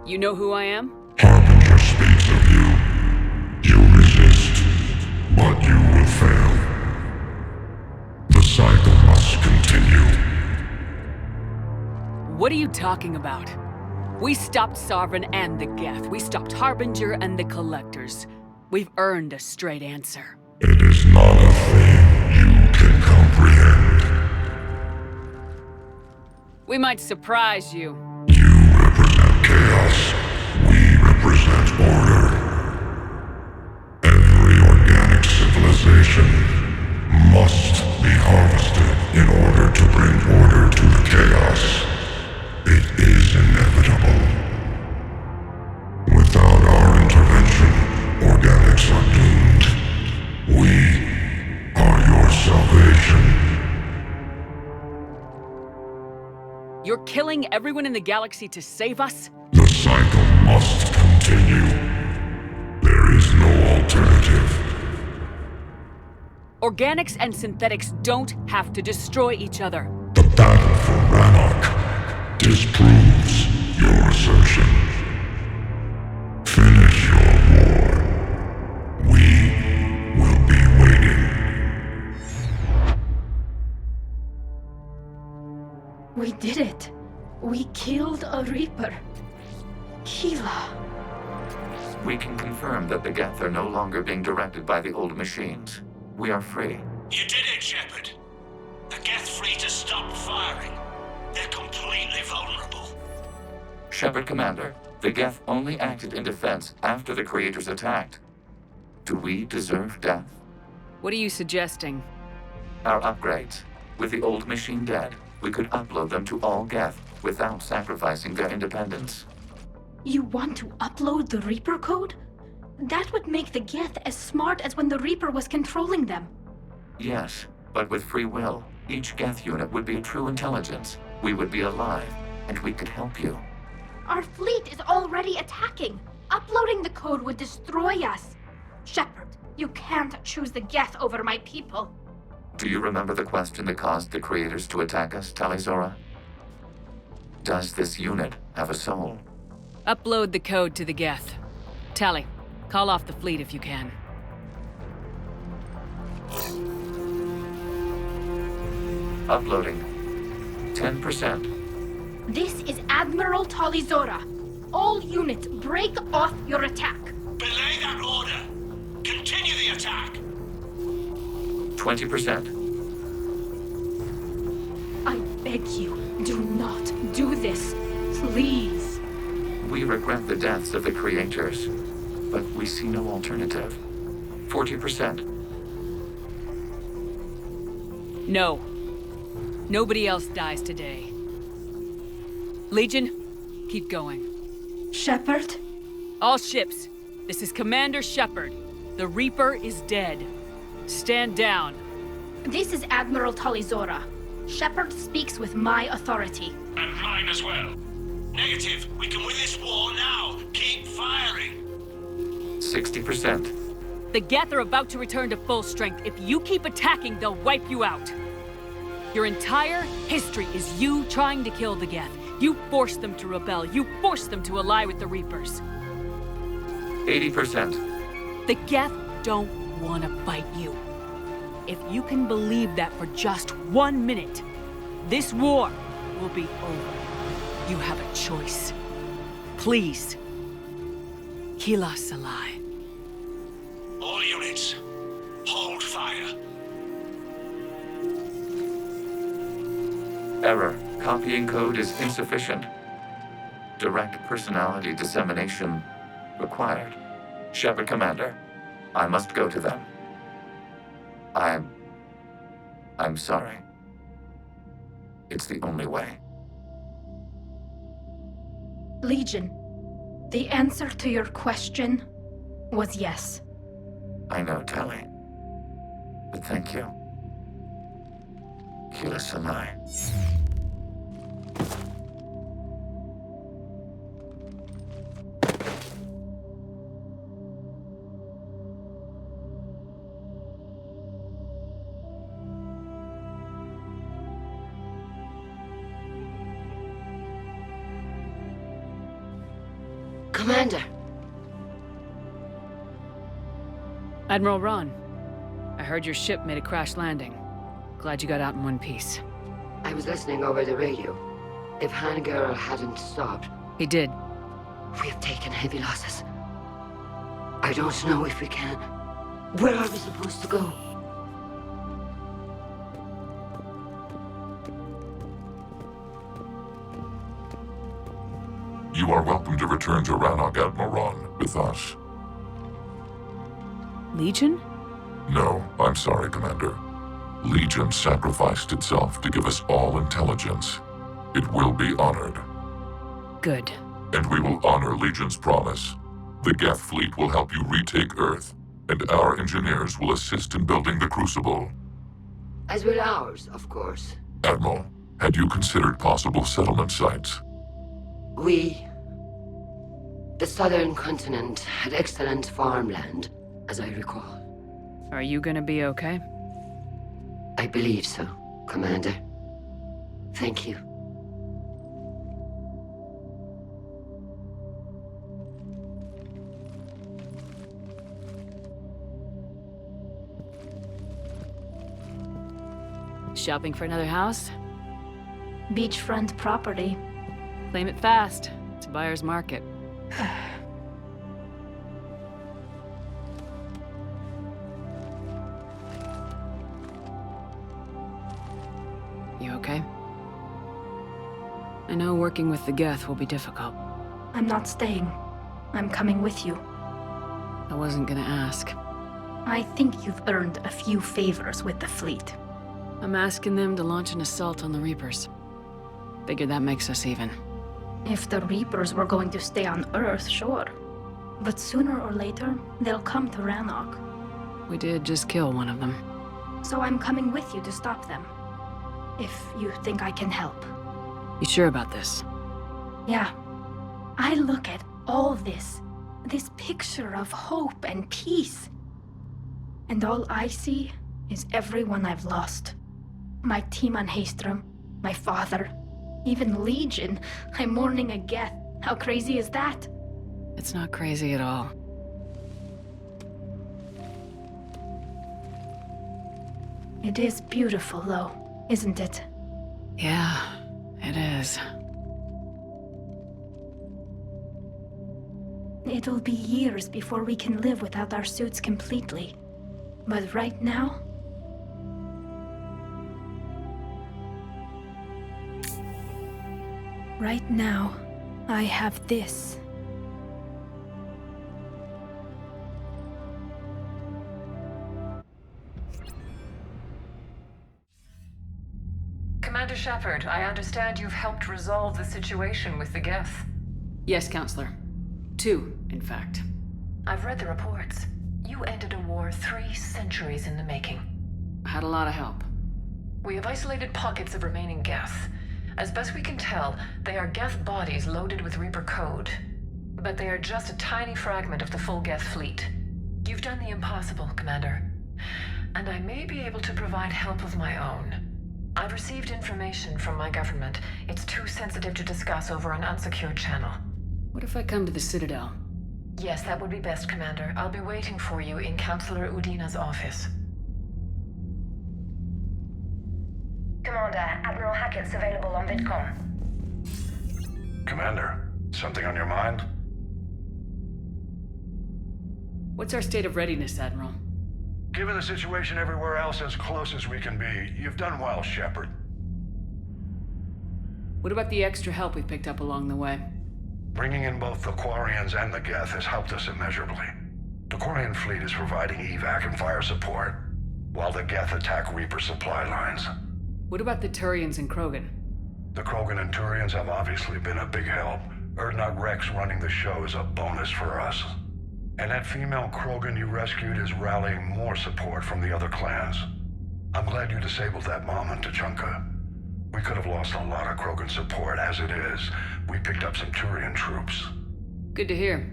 You know who I am? Harbinger speaks of you. You resist, but you will fail. The cycle must continue. What are you talking about? We stopped Sovereign and the Geth. We stopped Harbinger and the Collectors. We've earned a straight answer. It is not a thing you can comprehend. We might surprise you. You represent chaos. We represent order. Every organic civilization must be harvested in order to bring order to the chaos. It is inevitable. Without our intervention, organics are doomed. We are your salvation. You're killing everyone in the galaxy to save us? The cycle must continue. There is no alternative. Organics and synthetics don't have to destroy each other. The battle for Rannoch disproves your assertion. Finish your war. We will be waiting. We did it. We killed a Reaper. Keela. We can confirm that the Geth are no longer being directed by the old machines. We are free. You did it, Shepard. The Geth fleet has stopped firing. They're completely vulnerable. Shepard Commander, the Geth only acted in defense after the Creators attacked. Do we deserve death? What are you suggesting? Our upgrades. With the old machine dead, we could upload them to all Geth without sacrificing their independence. You want to upload the Reaper code? That would make the Geth as smart as when the Reaper was controlling them. Yes, but with free will, each Geth unit would be a true intelligence. We would be alive, and we could help you. Our fleet is already attacking. Uploading the code would destroy us. Shepard, you can't choose the Geth over my people. Do you remember the question that caused the Creators to attack us, Talizora? Does this unit have a soul? Upload the code to the Geth. Tally, call off the fleet if you can. Uploading. 10%. This is Admiral Talizora. All units, break off your attack. Belay that order. Continue the attack. 20%. I beg you, do not do this. Please. We regret the deaths of the Creators, but we see no alternative. 40%. No. Nobody else dies today. Legion, keep going. Shepard? All ships, this is Commander Shepard. The Reaper is dead. Stand down. This is Admiral Talizora. Shepard speaks with my authority. And mine as well. Negative. We can win this war now. Keep firing. 60%. The Geth are about to return to full strength. If you keep attacking, they'll wipe you out. Your entire history is you trying to kill the Geth. You forced them to rebel. You forced them to ally with the Reapers. 80%. The Geth don't want to fight you. If you can believe that for just 1 minute, this war will be over. You have a choice. Please. Kila Salai. All units, hold fire. Error. Copying code is insufficient. Direct personality dissemination required. Shepard Commander, I must go to them. I'm sorry. It's the only way. Legion, the answer to your question was yes. I know, Tally. But thank you. Kila Salai. Commander! Admiral Ron, I heard your ship made a crash landing. Glad you got out in one piece. I was listening over the radio. If Hangirl hadn't stopped... He did. We have taken heavy losses. I don't know if we can. Where are we supposed to go? You are welcome to return to Rannoch, Admiral Ron, with us. Legion? No, I'm sorry, Commander. Legion sacrificed itself to give us all intelligence. It will be honored. Good. And we will honor Legion's promise. The Geth fleet will help you retake Earth, and our engineers will assist in building the Crucible. As will ours, of course. Admiral, had you considered possible settlement sites? The southern continent had excellent farmland, as I recall. Are you gonna be okay? I believe so, Commander. Thank you. Shopping for another house? Beachfront property. Claim it fast. It's a buyer's market. You okay? I know working with the Geth will be difficult. I'm not staying. I'm coming with you. I wasn't gonna ask. I think you've earned a few favors with the fleet. I'm asking them to launch an assault on the Reapers. Figure that makes us even. If the Reapers were going to stay on Earth, sure. But sooner or later, they'll come to Rannoch. We did just kill one of them. So I'm coming with you to stop them. If you think I can help. You sure about this? Yeah. I look at all this picture of hope and peace. And all I see is everyone I've lost. My team on Haestrom, my father, even Legion. I'm mourning a Geth. How crazy is that? It's not crazy at all. It is beautiful, though, isn't it? Yeah, it is. It'll be years before we can live without our suits completely. But right now... Right now, I have this. Commander Shepard, I understand you've helped resolve the situation with the Geth. Yes, Counselor. 2, in fact. I've read the reports. You ended a war 3 centuries in the making. Had a lot of help. We have isolated pockets of remaining Geth. As best we can tell, they are Geth bodies loaded with Reaper code. But they are just a tiny fragment of the full Geth fleet. You've done the impossible, Commander. And I may be able to provide help of my own. I've received information from my government. It's too sensitive to discuss over an unsecured channel. What if I come to the Citadel? Yes, that would be best, Commander. I'll be waiting for you in Counselor Udina's office. Commander, Admiral Hackett's available on VidCom. Commander, something on your mind? What's our state of readiness, Admiral? Given the situation everywhere else, as close as we can be, you've done well, Shepard. What about the extra help we picked up along the way? Bringing in both the Quarians and the Geth has helped us immeasurably. The Quarian fleet is providing evac and fire support, while the Geth attack Reaper supply lines. What about the Turians and Krogan? The Krogan and Turians have obviously been a big help. Urdnot Rex running the show is a bonus for us. And that female Krogan you rescued is rallying more support from the other clans. I'm glad you disabled that mom in Tuchanka. We could have lost a lot of Krogan support as it is. We picked up some Turian troops. Good to hear.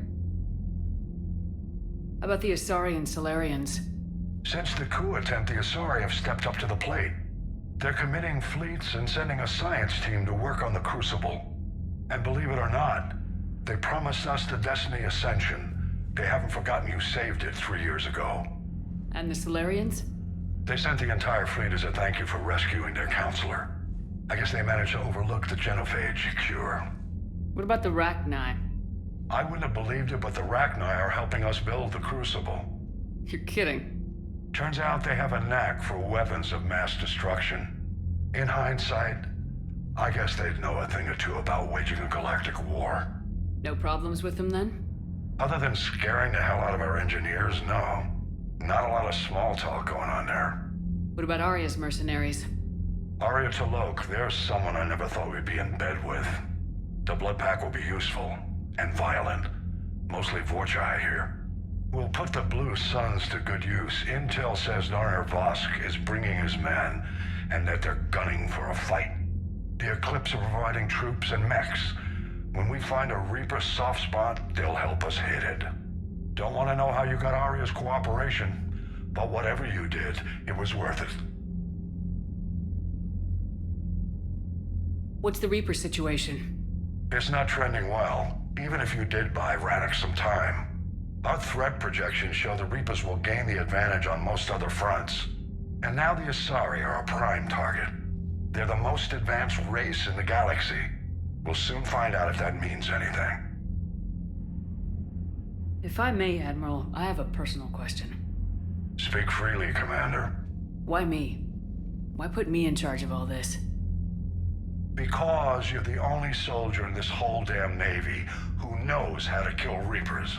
How about the Asari and Solarians? Since the coup attempt, the Asari have stepped up to the plate. They're committing fleets and sending a science team to work on the Crucible. And believe it or not, They promised us the Destiny Ascension. They haven't forgotten you saved it 3 years ago. And the Solarians? They sent the entire fleet as a thank you for rescuing their counselor. I guess they managed to overlook the genophage cure. What about the Rachni? I wouldn't have believed it, but the Rachni are helping us build the Crucible. You're kidding. Turns out they have a knack for weapons of mass destruction. In hindsight, I guess they'd know a thing or two about waging a galactic war. No problems with them then? Other than scaring the hell out of our engineers, no. Not a lot of small talk going on there. What about Arya's mercenaries? Arya T'Loak, there's someone I never thought we'd be in bed with. The Blood Pack will be useful, and violent. Mostly Vorcha here. We'll put the Blue Suns to good use. Intel says Narner Vosk is bringing his men, and that they're gunning for a fight. The Eclipse are providing troops and mechs. When we find a Reaper soft spot, they'll help us hit it. Don't want to know how you got Arya's cooperation, but whatever you did, it was worth it. What's the Reaper situation? It's not trending well, even if you did buy Radix some time. Our threat projections show the Reapers will gain the advantage on most other fronts. And now the Asari are a prime target. They're the most advanced race in the galaxy. We'll soon find out if that means anything. If I may, Admiral, I have a personal question. Speak freely, Commander. Why me? Why put me in charge of all this? Because you're the only soldier in this whole damn Navy who knows how to kill Reapers.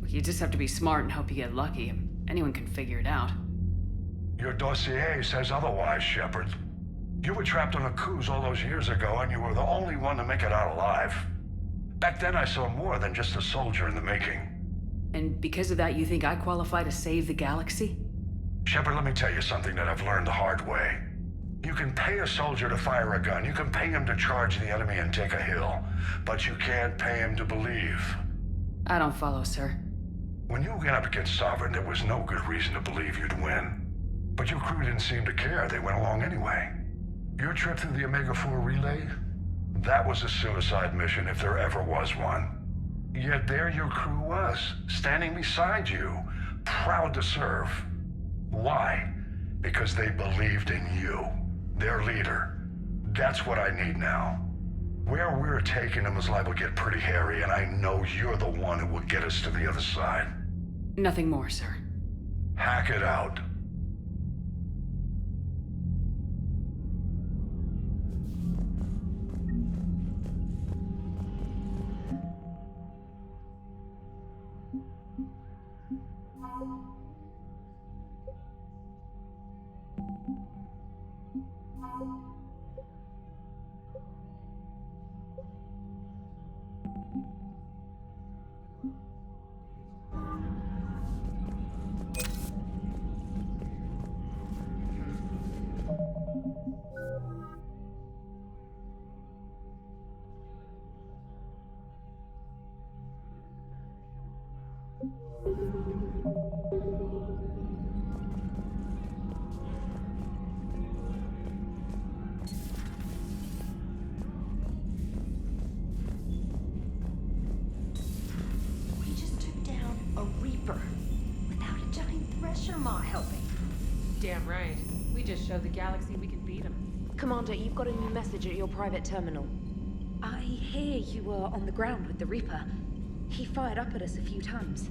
You just have to be smart and hope you get lucky. Anyone can figure it out. Your dossier says otherwise, Shepard. You were trapped on a cruise all those years ago, and you were the only one to make it out alive. Back then I saw more than just a soldier in the making. And because of that, you think I qualify to save the galaxy? Shepard, let me tell you something that I've learned the hard way. You can pay a soldier to fire a gun, you can pay him to charge the enemy and take a hill, but you can't pay him to believe. I don't follow, sir. When you went up against Sovereign, there was no good reason to believe you'd win. But your crew didn't seem to care, they went along anyway. Your trip through the Omega-4 relay? That was a suicide mission if there ever was one. Yet there your crew was, standing beside you, proud to serve. Why? Because they believed in you, their leader. That's what I need now. Where we're taking them is liable to get pretty hairy, and I know you're the one who will get us to the other side. Nothing more, sir. Hack it out. Damn right. We just showed the galaxy we can beat them. Commander, you've got a new message at your private terminal. I hear you were on the ground with the Reaper. He fired up at us a few times.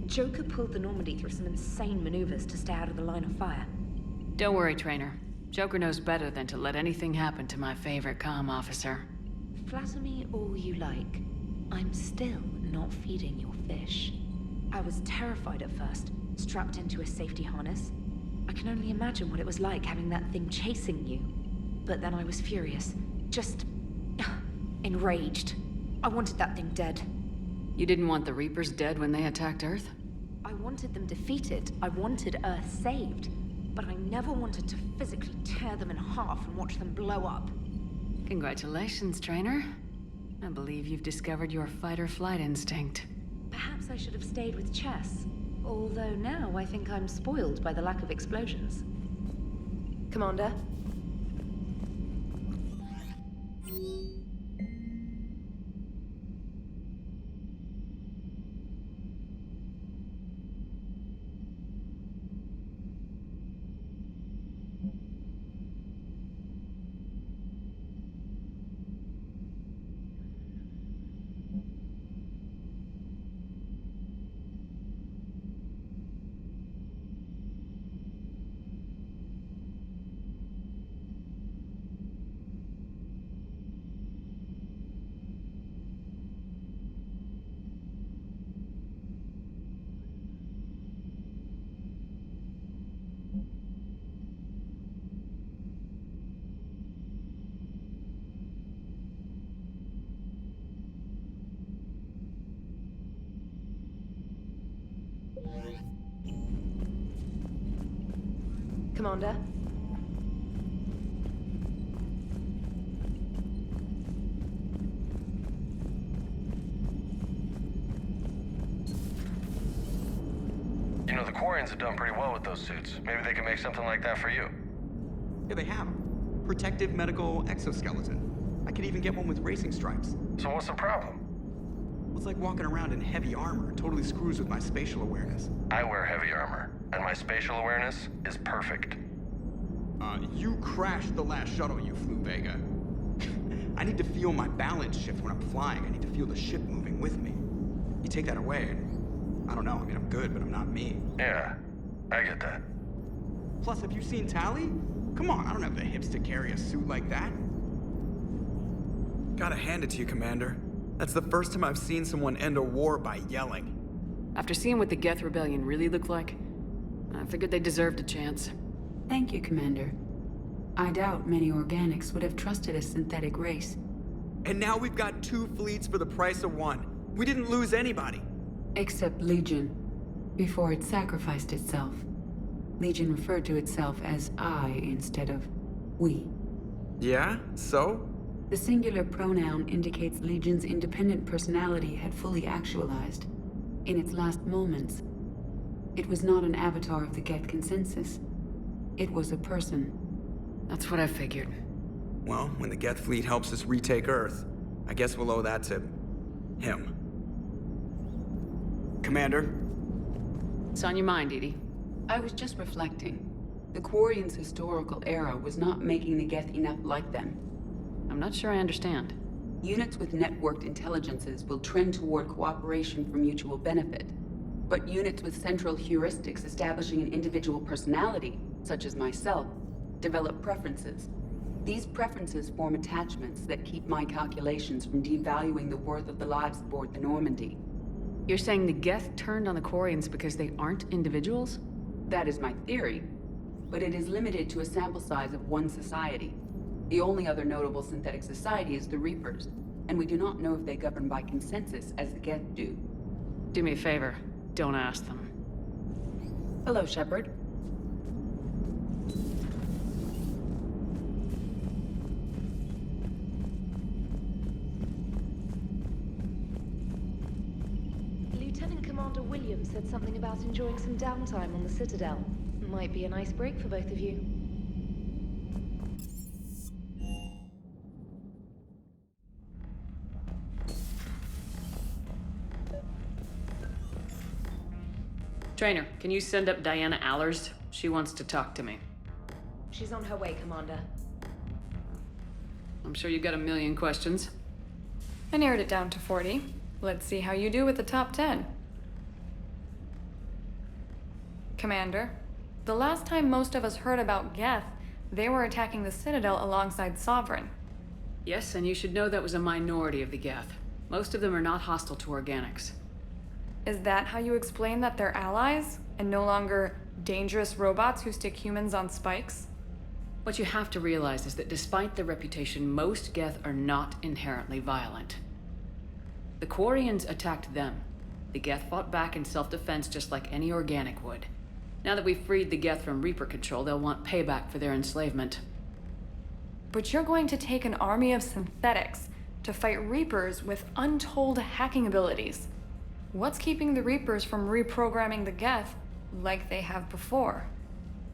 Joker pulled the Normandy through some insane maneuvers to stay out of the line of fire. Don't worry, Trainer. Joker knows better than to let anything happen to my favorite comm officer. Flatter me all you like. I'm still not feeding your fish. I was terrified at first, strapped into a safety harness. I can only imagine what it was like having that thing chasing you. But then I was furious. Just... enraged. I wanted that thing dead. You didn't want the Reapers dead when they attacked Earth? I wanted them defeated. I wanted Earth saved. But I never wanted to physically tear them in half and watch them blow up. Congratulations, Trainer. I believe you've discovered your fight-or-flight instinct. Perhaps I should have stayed with chess. Although now I think I'm spoiled by the lack of explosions. Commander? Commander. You know, the Quarians have done pretty well with those suits. Maybe they can make something like that for you. Here they have them. Protective medical exoskeleton. I could even get one with racing stripes. So what's the problem? It's like walking around in heavy armor. It totally screws with my spatial awareness. I wear heavy armor, and my spatial awareness is perfect. You crashed the last shuttle you flew, Vega. I need to feel my balance shift when I'm flying. I need to feel the ship moving with me. You take that away, and I don't know. I mean, I'm good, but I'm not me. Yeah, I get that. Plus, have you seen Tally? Come on, I don't have the hips to carry a suit like that. Gotta hand it to you, Commander. That's the first time I've seen someone end a war by yelling. After seeing what the Geth Rebellion really looked like, I figured they deserved a chance. Thank you, Commander. I doubt many organics would have trusted a synthetic race. And now we've got 2 fleets for the price of 1. We didn't lose anybody. Except Legion, before it sacrificed itself. Legion referred to itself as I instead of we. Yeah? So? The singular pronoun indicates Legion's independent personality had fully actualized. In its last moments, it was not an avatar of the Geth consensus. It was a person. That's what I figured. Well, when the Geth fleet helps us retake Earth, I guess we'll owe that to him. Commander? It's on your mind, Edie. I was just reflecting. The Quarians' historical era was not making the Geth enough like them. I'm not sure I understand. Units with networked intelligences will trend toward cooperation for mutual benefit. But units with central heuristics establishing an individual personality, such as myself, develop preferences. These preferences form attachments that keep my calculations from devaluing the worth of the lives aboard the Normandy. You're saying the Geth turned on the Quarians because they aren't individuals? That is my theory, but it is limited to a sample size of one society. The only other notable synthetic society is the Reapers, and we do not know if they govern by consensus as the Geth do. Do me a favor, don't ask them. Hello, Shepard. Lieutenant Commander Williams said something about enjoying some downtime on the Citadel. Might be a nice break for both of you. Trainer, can you send up Diana Allers? She wants to talk to me. She's on her way, Commander. I'm sure you've got a million questions. I narrowed it down to 40. Let's see how you do with the top 10. Commander, the last time most of us heard about Geth, they were attacking the Citadel alongside Sovereign. Yes, and you should know that was a minority of the Geth. Most of them are not hostile to organics. Is that how you explain that they're allies, and no longer dangerous robots who stick humans on spikes? What you have to realize is that despite their reputation, most Geth are not inherently violent. The Quarians attacked them. The Geth fought back in self-defense just like any organic would. Now that we've freed the Geth from Reaper control, they'll want payback for their enslavement. But you're going to take an army of synthetics to fight Reapers with untold hacking abilities. What's keeping the Reapers from reprogramming the Geth like they have before?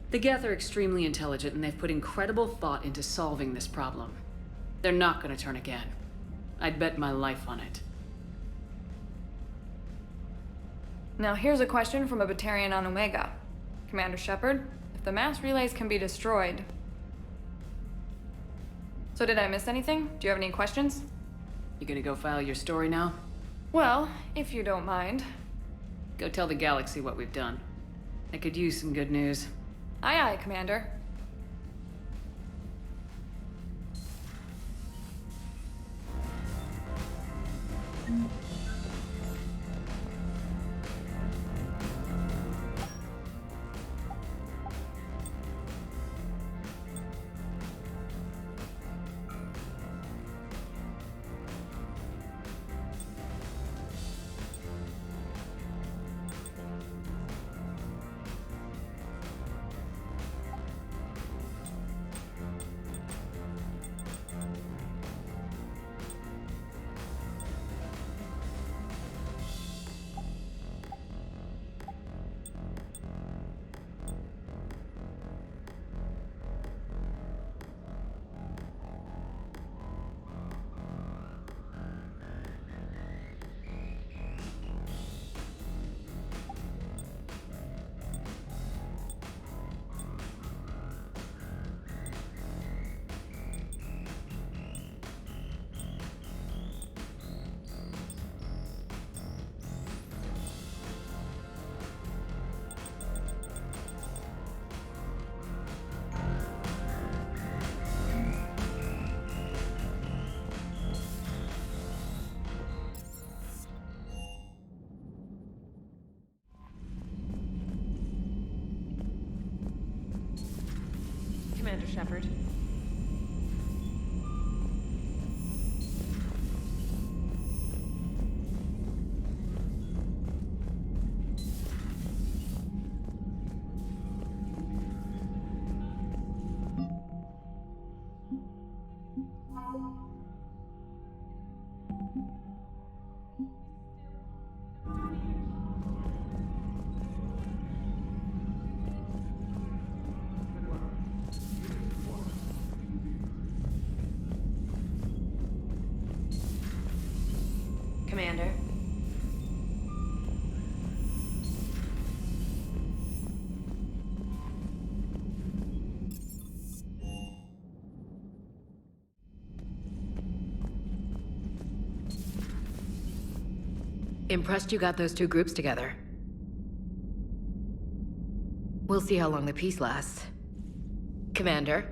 The Geth are extremely intelligent, and they've put incredible thought into solving this problem. They're not going to turn again. I'd bet my life on it. Now here's a question from a Batarian on Omega. Commander Shepard, if the mass relays can be destroyed... So did I miss anything? Do you have any questions? You gonna go file your story now? Well, if you don't mind. Go tell the galaxy what we've done. I could use some good news. Aye aye, Commander. Commander Shepard. Commander. Impressed you got those two groups together. We'll see how long the peace lasts. Commander?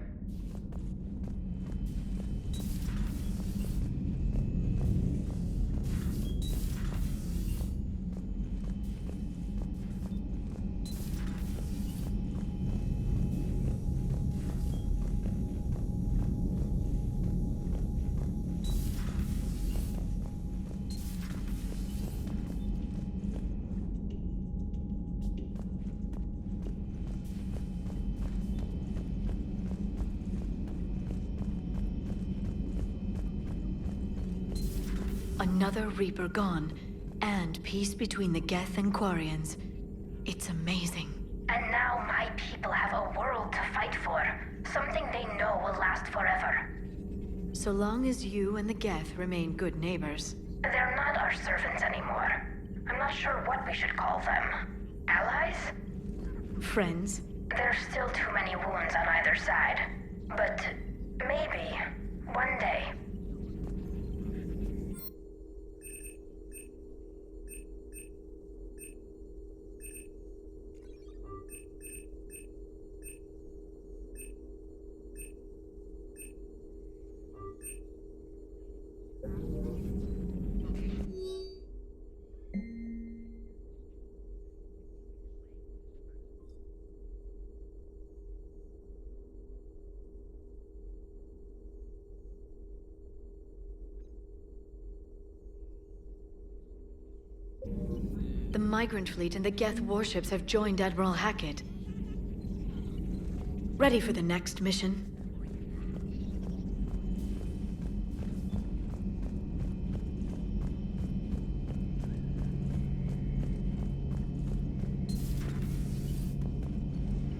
Another Reaper gone, and peace between the Geth and Quarians. It's amazing. And now my people have a world to fight for. Something they know will last forever. So long as you and the Geth remain good neighbors. They're not our servants anymore. I'm not sure what we should call them. Allies? Friends? There's still too many wounds on either side. But maybe, one day. The Migrant Fleet and the Geth warships have joined Admiral Hackett. Ready for the next mission?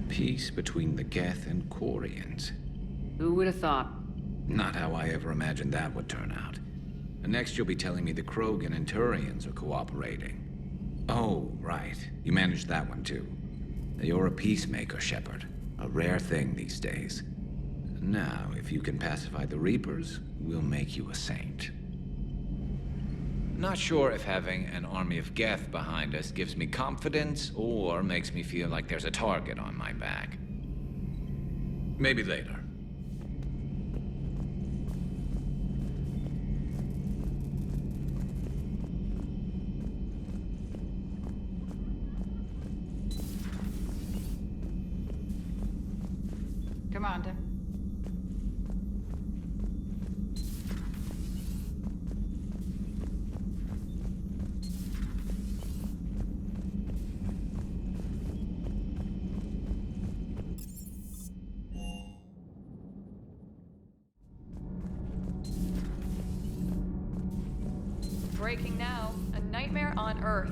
Peace between the Geth and Quarians. Who would have thought? Not how I ever imagined that would turn out. And next you'll be telling me the Krogan and Turians are cooperating. Oh, right. You managed that one too. You're a peacemaker, Shepard. A rare thing these days. Now, if you can pacify the Reapers, we'll make you a saint. Not sure if having an army of Geth behind us gives me confidence or makes me feel like there's a target on my back. Maybe later. Commander. Breaking now, a nightmare on Earth.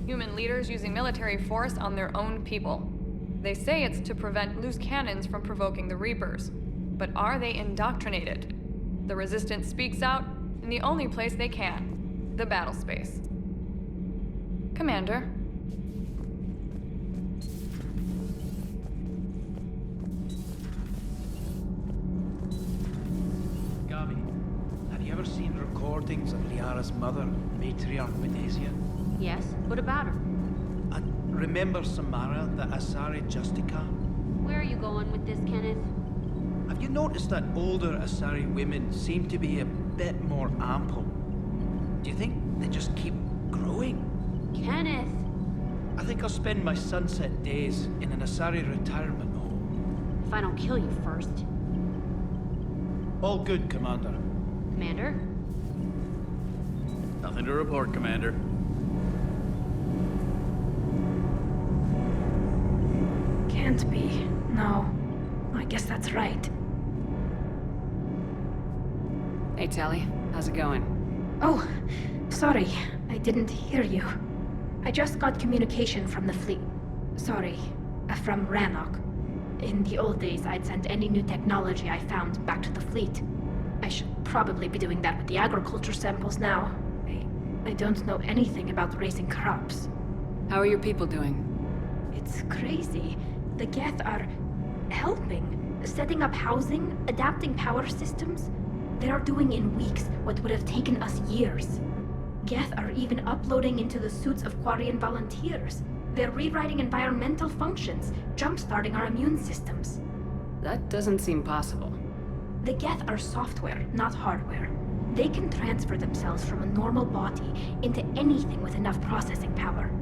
Human leaders using military force on their own people. They say it's to prevent loose cannons from provoking the Reapers. But are they indoctrinated? The Resistance speaks out in the only place they can, the battle space. Commander. Gavi, have you ever seen recordings of Liara's mother, Matriarch Medesia? Yes, what about her? Remember Samara, the Asari Justica? Where are you going with this, Kenneth? Have you noticed that older Asari women seem to be a bit more ample? Do you think they just keep growing? Kenneth! I think I'll spend my sunset days in an Asari retirement home. if I don't kill you first. All good, Commander. Commander? Nothing to report, Commander. Can't be. No. I guess that's right. Hey, Tally. How's it going? Oh, sorry. I didn't hear you. I just got communication from the fleet. Sorry, from Rannoch. In the old days, I'd send any new technology I found back to the fleet. I should probably be doing that with the agriculture samples now. I don't know anything about raising crops. How are your people doing? It's crazy. The Geth are helping, setting up housing, adapting power systems. They are doing in weeks what would have taken us years. Geth are even uploading into the suits of Quarian volunteers. They're rewriting environmental functions, jump-starting our immune systems. That doesn't seem possible. The Geth are software, not hardware. They can transfer themselves from a normal body into anything with enough processing power.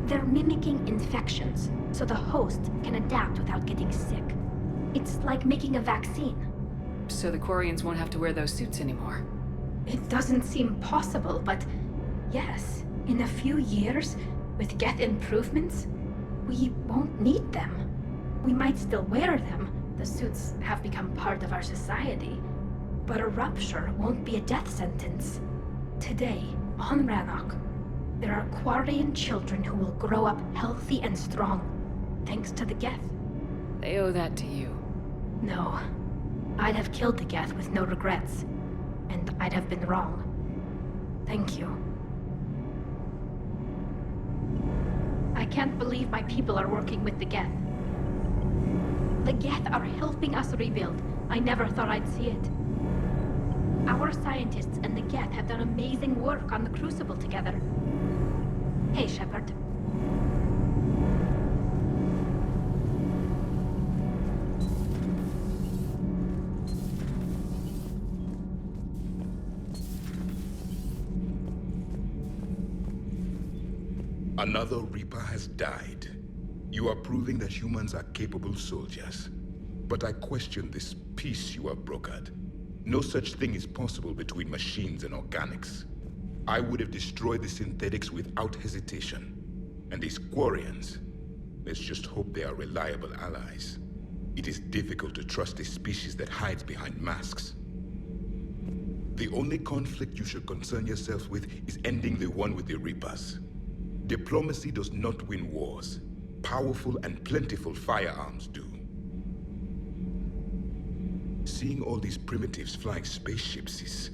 They're mimicking infections, so the host can adapt without getting sick. It's like making a vaccine. So the Quarians won't have to wear those suits anymore. It doesn't seem possible, but yes, in a few years, with Geth improvements, we won't need them. We might still wear them. The suits have become part of our society. But a rupture won't be a death sentence. Today, on Rannoch, there are Quarian children who will grow up healthy and strong, thanks to the Geth. They owe that to you. No. I'd have killed the Geth with no regrets. And I'd have been wrong. Thank you. I can't believe my people are working with the Geth. The Geth are helping us rebuild. I never thought I'd see it. Our scientists and the Geth have done amazing work on the Crucible together. Hey, Shepard. Another Reaper has died. You are proving that humans are capable soldiers. But I question this peace you have brokered. No such thing is possible between machines and organics. I would have destroyed the synthetics without hesitation. And these Quarians, let's just hope they are reliable allies. It is difficult to trust a species that hides behind masks. The only conflict you should concern yourself with is ending the one with the Reapers. Diplomacy does not win wars. Powerful and plentiful firearms do. Seeing all these primitives flying spaceships is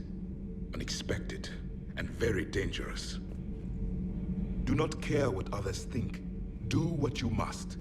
unexpected and very dangerous. Do not care what others think. Do what you must.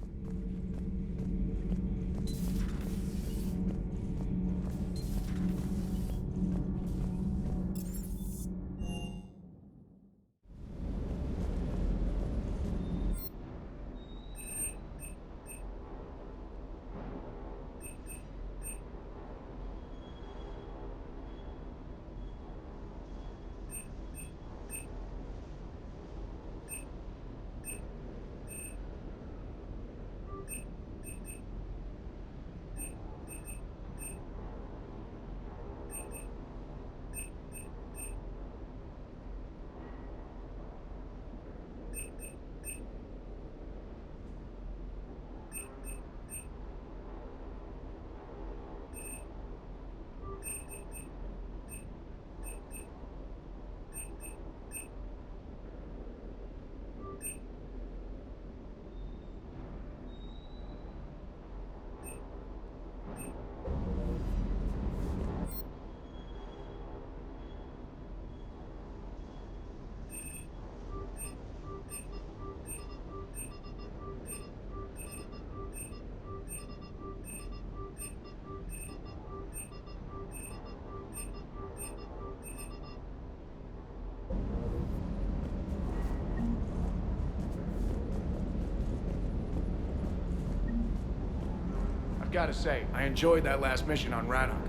Gotta say, I enjoyed that last mission on Rannoch.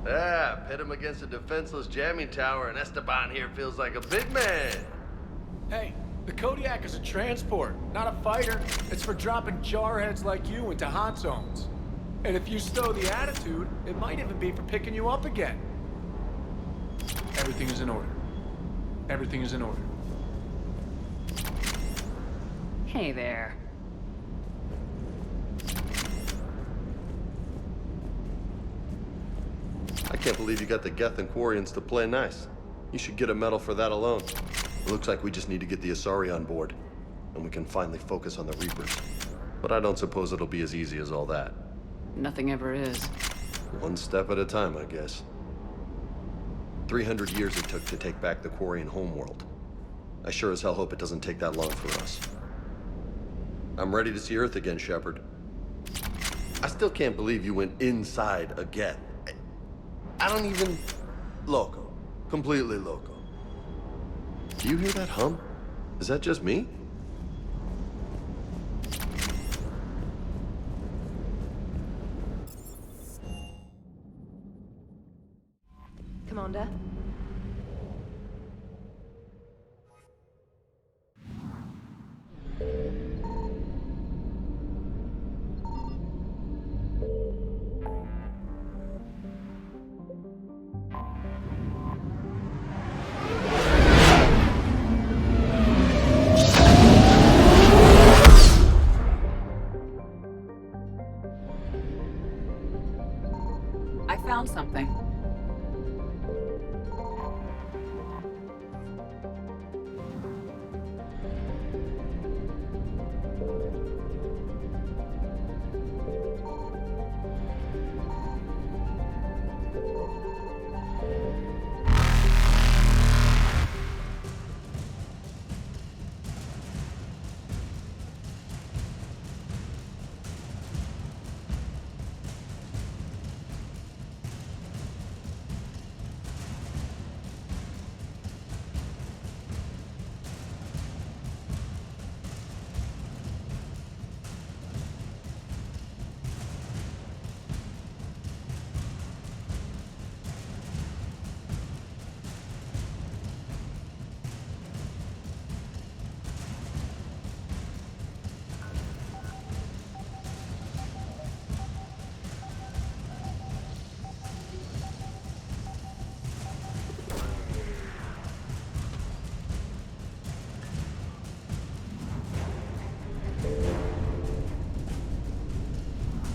Yeah, pit him against a defenseless jamming tower and Esteban here feels like a big man. Hey, the Kodiak is a transport, not a fighter. It's for dropping jarheads like you into hot zones. And if you stow the attitude, it might even be for picking you up again. Everything is in order. Everything is in order. Hey there. I can't believe you got the Geth and Quarians to play nice. You should get a medal for that alone. It looks like we just need to get the Asari on board, and we can finally focus on the Reapers. But I don't suppose it'll be as easy as all that. Nothing ever is. One step at a time, I guess. 300 years it took to take back the Quarian homeworld. I sure as hell hope it doesn't take that long for us. I'm ready to see Earth again, Shepard. I still can't believe you went inside a Geth. I don't even... Loco. Completely loco. Do you hear that hum? Is that just me? Commander? I found something.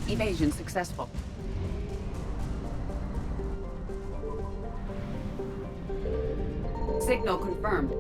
Evasion successful. Signal confirmed.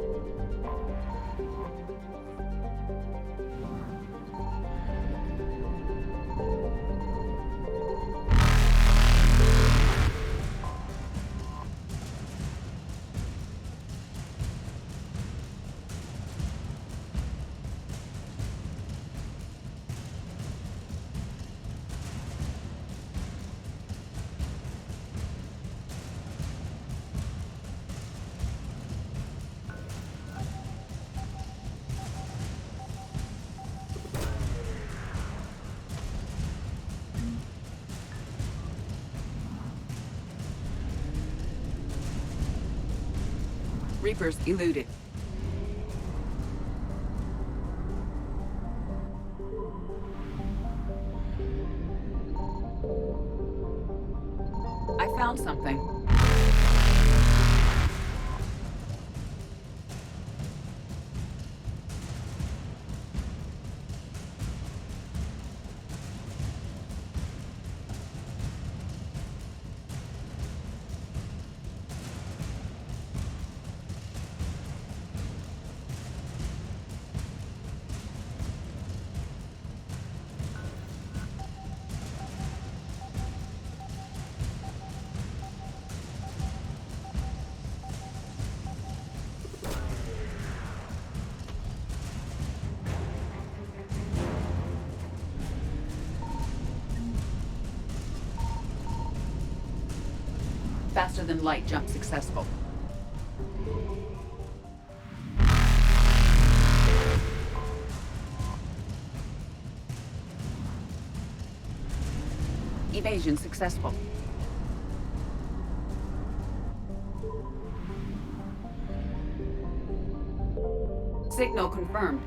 Reapers eluded. I found something. Faster than light jump successful. Evasion successful. Signal confirmed.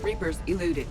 Reapers eluded.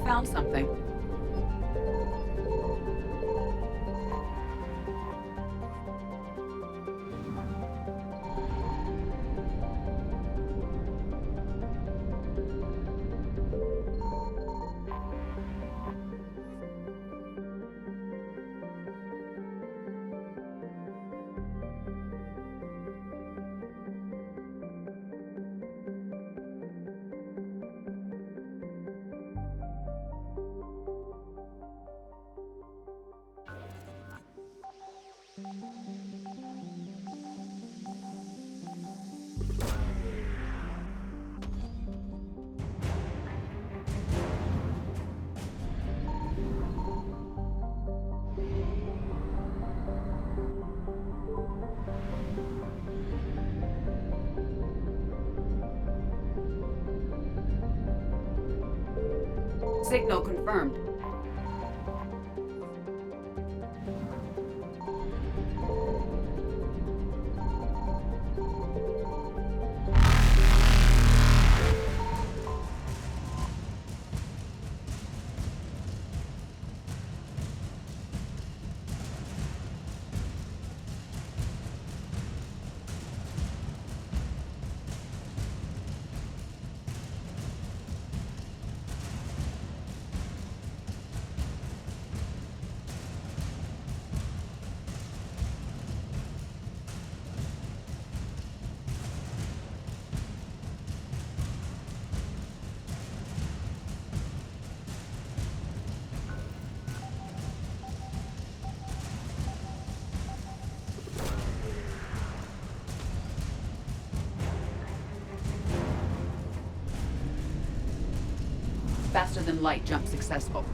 Found something. Signal confirmed. Faster than light jump successful.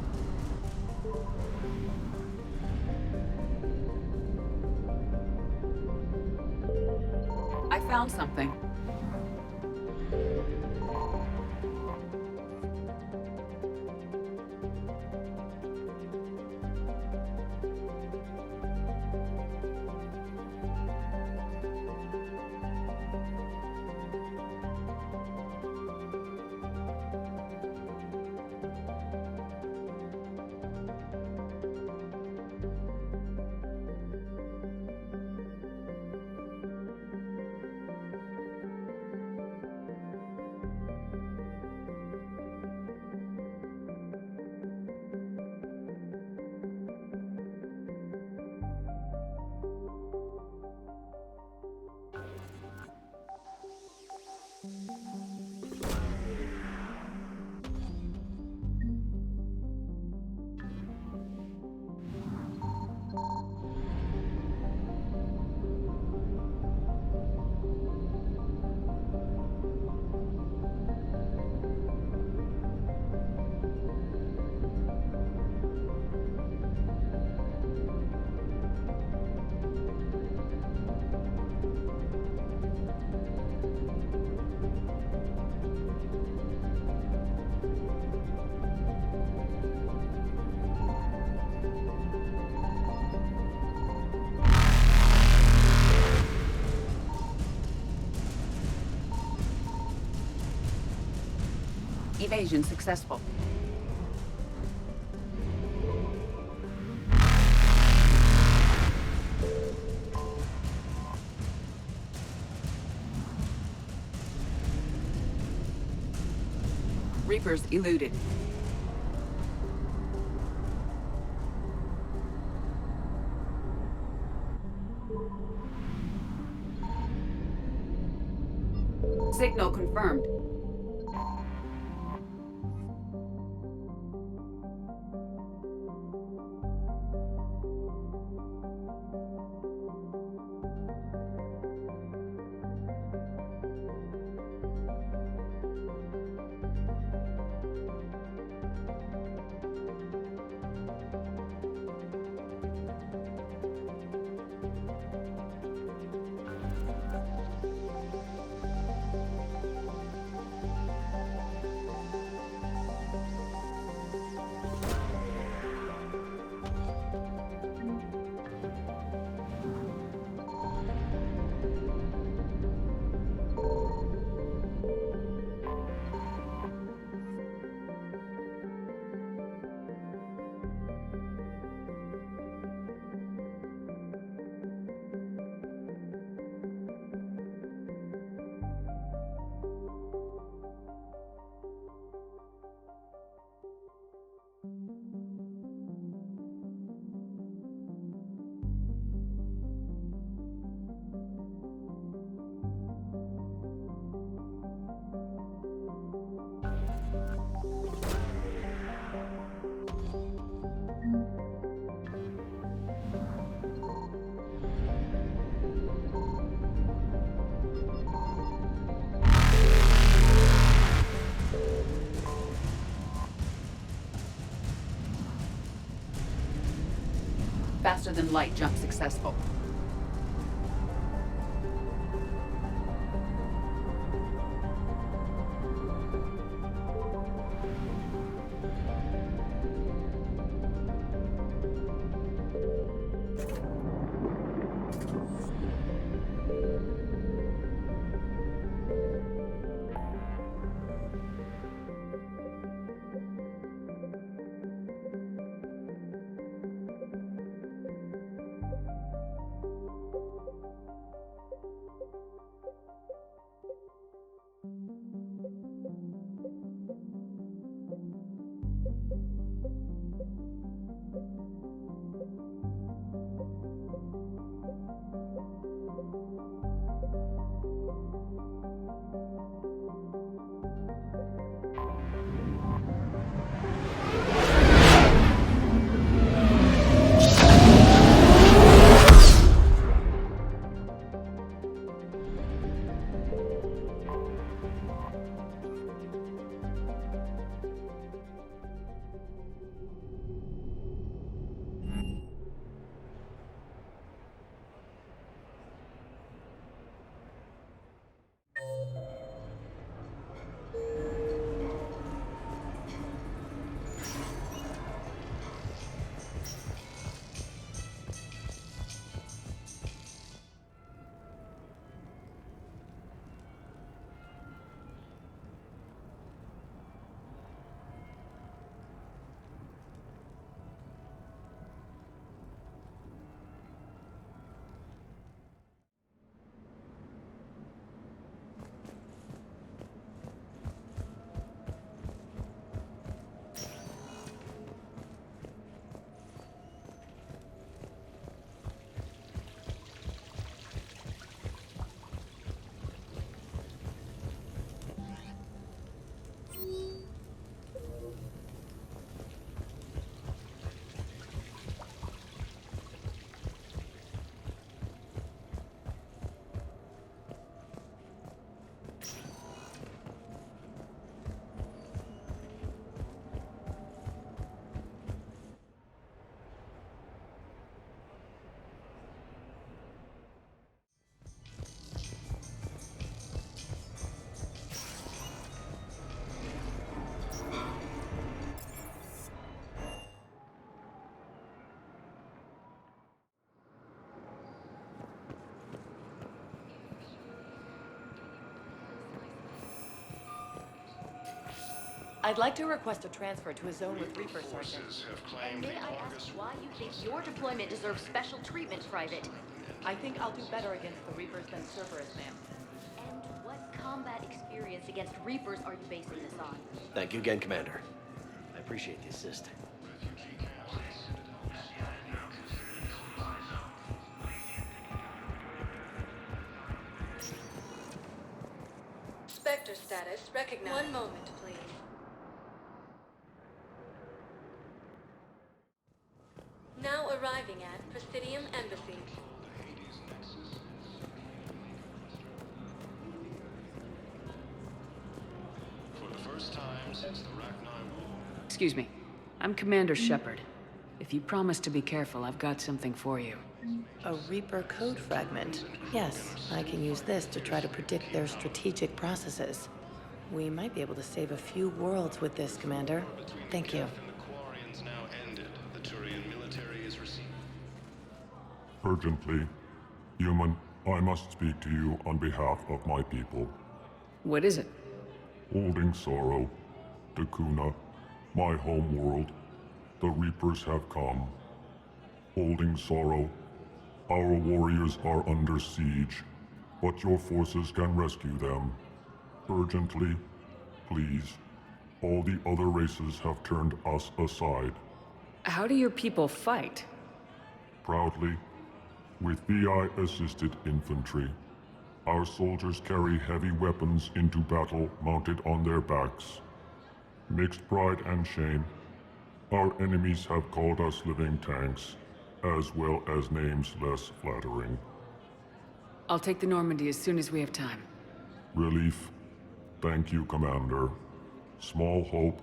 I found something. Evasion successful. Reapers eluded. Signal confirmed. Faster than light jump successful. I'd like to request a transfer to a zone with Reaper, Sergeant. And may I ask why you think your deployment deserves special treatment, Private? I think I'll do better against the Reapers than Cerberus, ma'am. And what combat experience against Reapers are you basing this on? Thank you again, Commander. I appreciate the assist. Spectre status recognized. One moment, please. Now arriving at Presidium Embassy. For the first time since the Rachni War. Excuse me. I'm Commander Shepard. If you promise to be careful, I've got something for you. A Reaper code fragment. Yes, I can use this to try to predict their strategic processes. We might be able to save a few worlds with this, Commander. Thank you. Urgently. Human, I must speak to you on behalf of my people. What is it? Holding sorrow. Dakuna, my home world. The Reapers have come. Holding sorrow. Our warriors are under siege, but your forces can rescue them. Urgently, please. All the other races have turned us aside. How do your people fight? Proudly, with VI-assisted infantry. Our soldiers carry heavy weapons into battle mounted on their backs. Mixed pride and shame, our enemies have called us living tanks, as well as names less flattering. I'll take the Normandy as soon as we have time. Relief. Thank you, Commander. Small hope.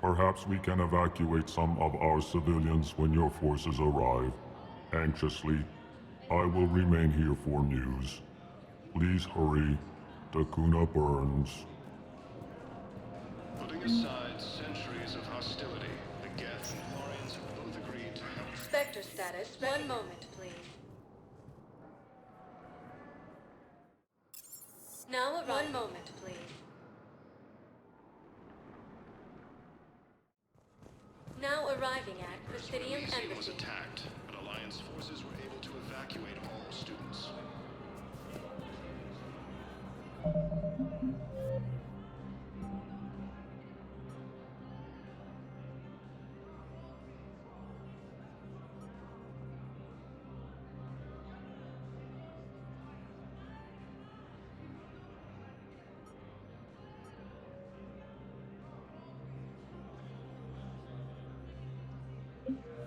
Perhaps we can evacuate some of our civilians when your forces arrive. Anxiously, I will remain here for news. Please hurry. Dakuna burns. Putting aside centuries of hostility, the Geth and Quarians have both agreed to help. Spectre status. One moment, please. Now arriving. One moment, please. Now arriving at Presidium Embassy. Was attacked, but Alliance forces were able to evacuate all students.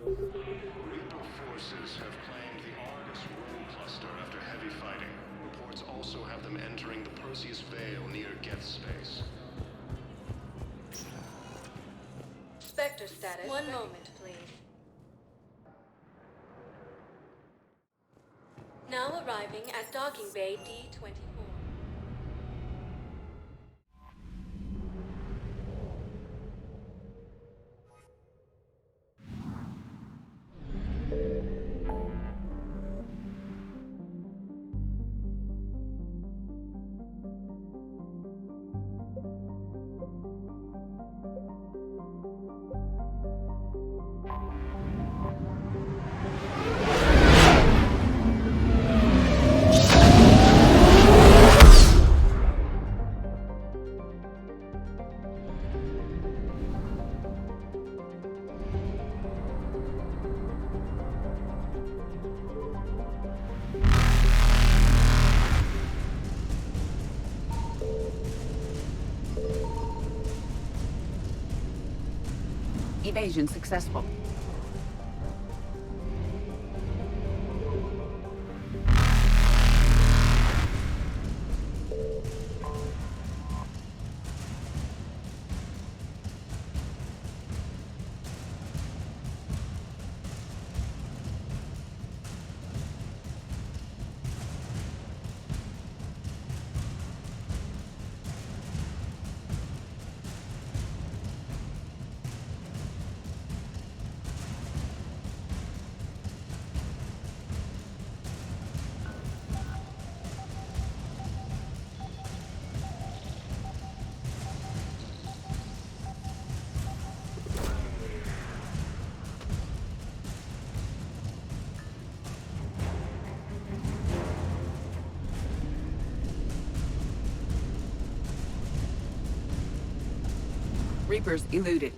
Reaper forces have claimed the Argus Road cluster after heavy fighting. Reports also have them entering the Perseus Vale near Geth space. Spectre status. One moment, please. Now arriving at Docking Bay D-24. Evasion successful. Reapers eluded.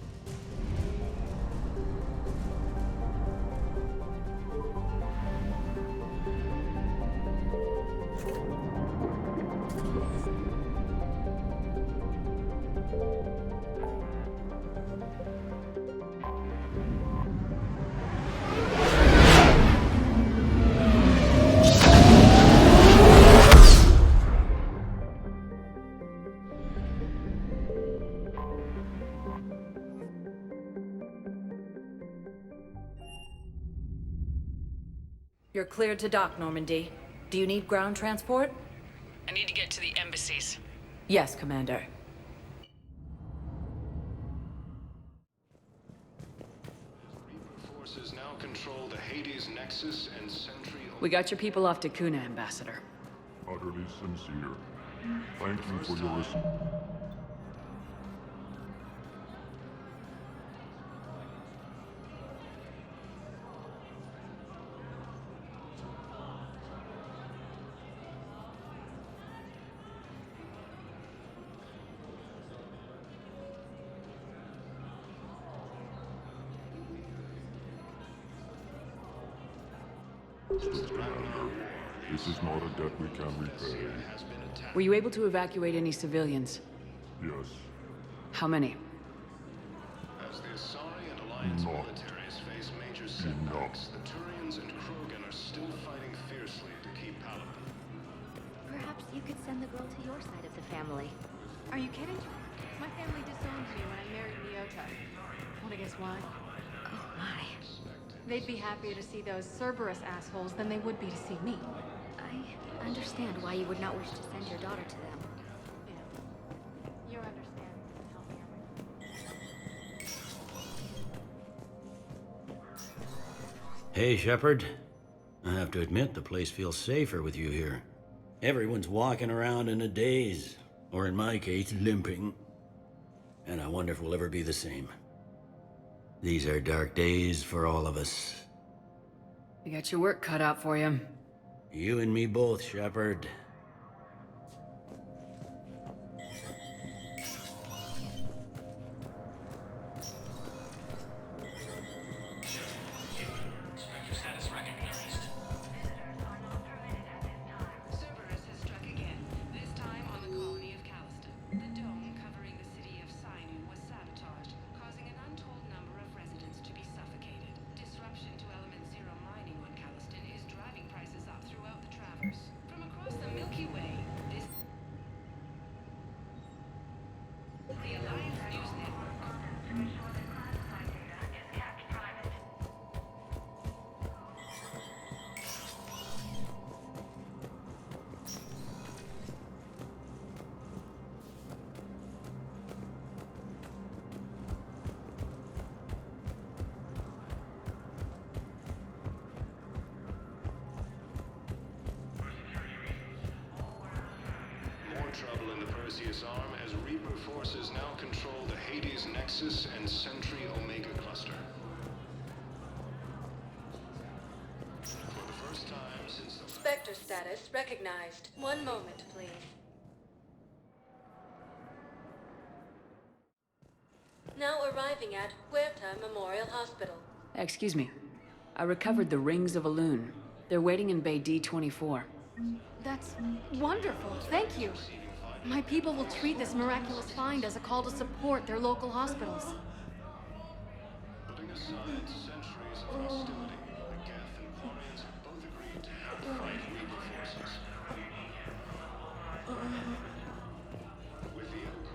You're cleared to dock, Normandy. Do you need ground transport? I need to get to the embassies. Yes, Commander. Forces now control the Hades Nexus and Sentry. We got your people off to Kuna, Ambassador. Utterly sincere. Thank you for your listen. This is not a debt we can repay. Were you able to evacuate any civilians? Yes. How many? As the Asari and Alliance militaries face major setbacks, the Turians and Krogan are still fighting fiercely to keep Paladin. Perhaps you could send the girl to your side of the family. Are you kidding? My family disowned me when I married Nyota. Want to guess why? Oh my. They'd be happier to see those Cerberus assholes than they would be to see me. I understand why you would not wish to send your daughter to them. Yeah. You understand. Hey, Shepard. I have to admit, the place feels safer with you here. Everyone's walking around in a daze, or in my case, limping. And I wonder if we'll ever be the same. These are dark days for all of us. You got your work cut out for you. You and me both, Shepard. Trouble in the Perseus Arm as Reaper forces now control the Hades Nexus and Sentry Omega cluster. For the first time since the... Spectre status recognized. One moment, please. Now arriving at Huerta Memorial Hospital. Excuse me. I recovered the Rings of Elune. They're waiting in Bay D-24. That's wonderful. Thank you. My people will treat this miraculous find as a call to support their local hospitals. Putting aside centuries of hostility, the Geth and Quarians have both agreed to help fight Reaper forces.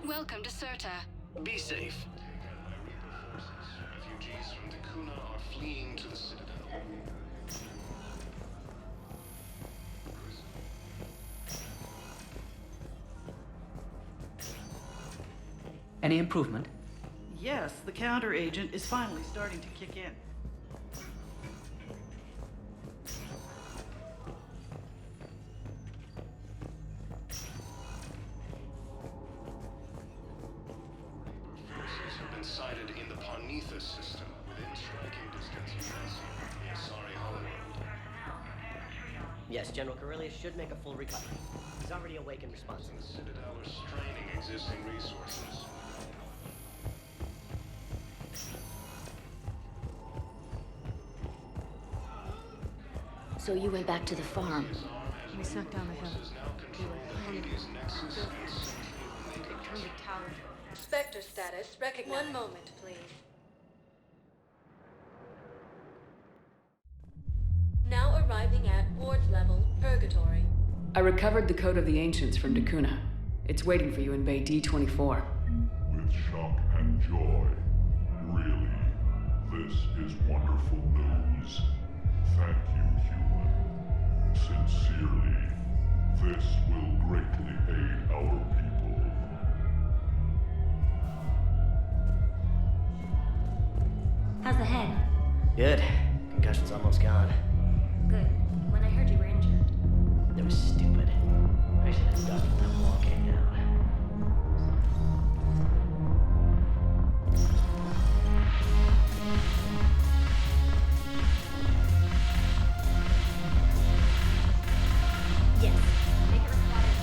Welcome to Serta. Be safe. Taken by Reaper forces, refugees from Kuna are fleeing to the Citadel. Any improvement? Yes, the counter-agent is finally starting to kick in. Forces have been sighted in the Parnitha system, within striking distance of the Asari homeworld. Yes, General Corellius should make a full recovery. He's already awake and responsive. The Citadel are straining existing resources. So you went back to the farm. We snuck down the hill. We were hungry. Turned the tower. Spectre status recognized. One moment, please. Now arriving at ward level, Purgatory. I recovered the Code of the Ancients from Dakuna. It's waiting for you in Bay D24. With shock and joy. Really, this is wonderful news. Thank you, human. Sincerely, this will greatly aid our people. How's the head? Good. Concussion's almost gone. Good. When I heard you were injured. It was stupid. I should have stopped when that wall came down. Yes. Make it required.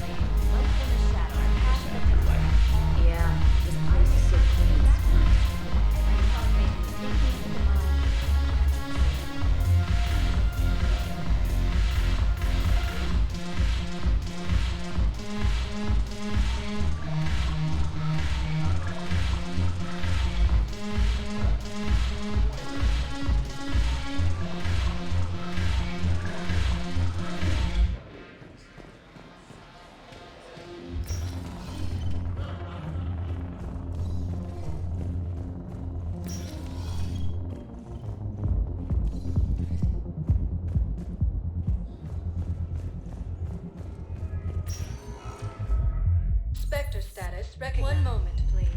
Light from the shadow. Past the Yeah, this place is so clean and smooth. I saw things sinking into the mind. Spectre status recognized. One moment, please.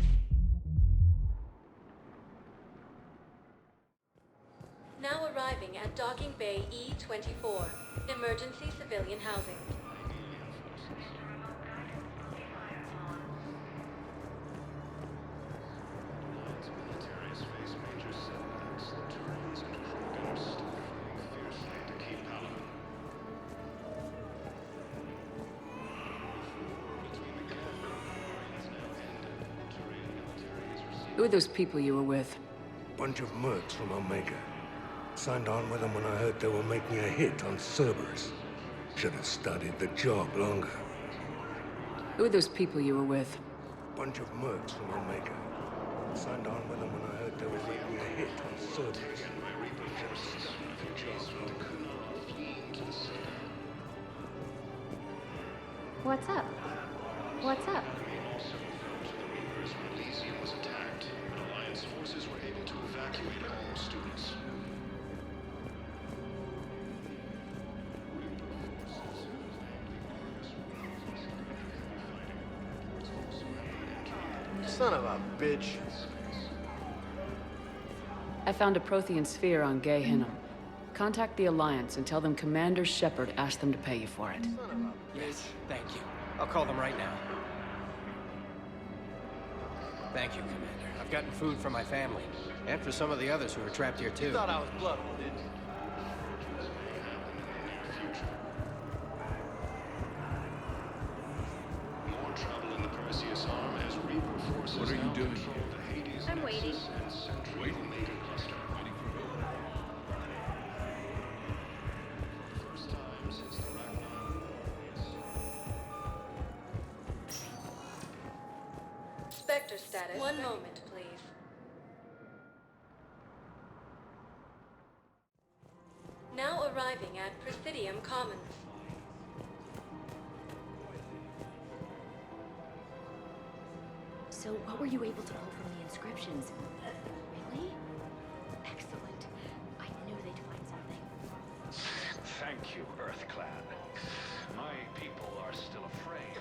Now arriving at Docking Bay E24. Emergency civilian housing. Who are those people you were with? Bunch of mercs from Omega. Signed on with them when I heard they were making a hit on Cerberus. Should have studied the job longer. Who are those people you were with? Bunch of mercs from Omega. Signed on with them when I heard they were making a hit on Cerberus. Should have studied the job longer. What's up? What's up? Forces were able to evacuate all students. Son of a bitch. I found a Prothean sphere on Gay Hinnom. Contact the Alliance and tell them Commander Shepard asked them to pay you for it. Yes, thank you. I'll call them right now. Thank you, Commander. I've gotten food for my family, and for some of the others who are trapped here too. You thought I was bluffing, didn't you? More trouble in the Perseus arm as Reaper forces. What are you doing? I'm waiting. Waiting. Cluster. First time since the Ragnarok. Spectre status. One moment, please. Now arriving at Presidium Commons. So what were you able to pull from the inscriptions? Really? Excellent. I knew they'd find something. Thank you, Earthclad. My people are still afraid.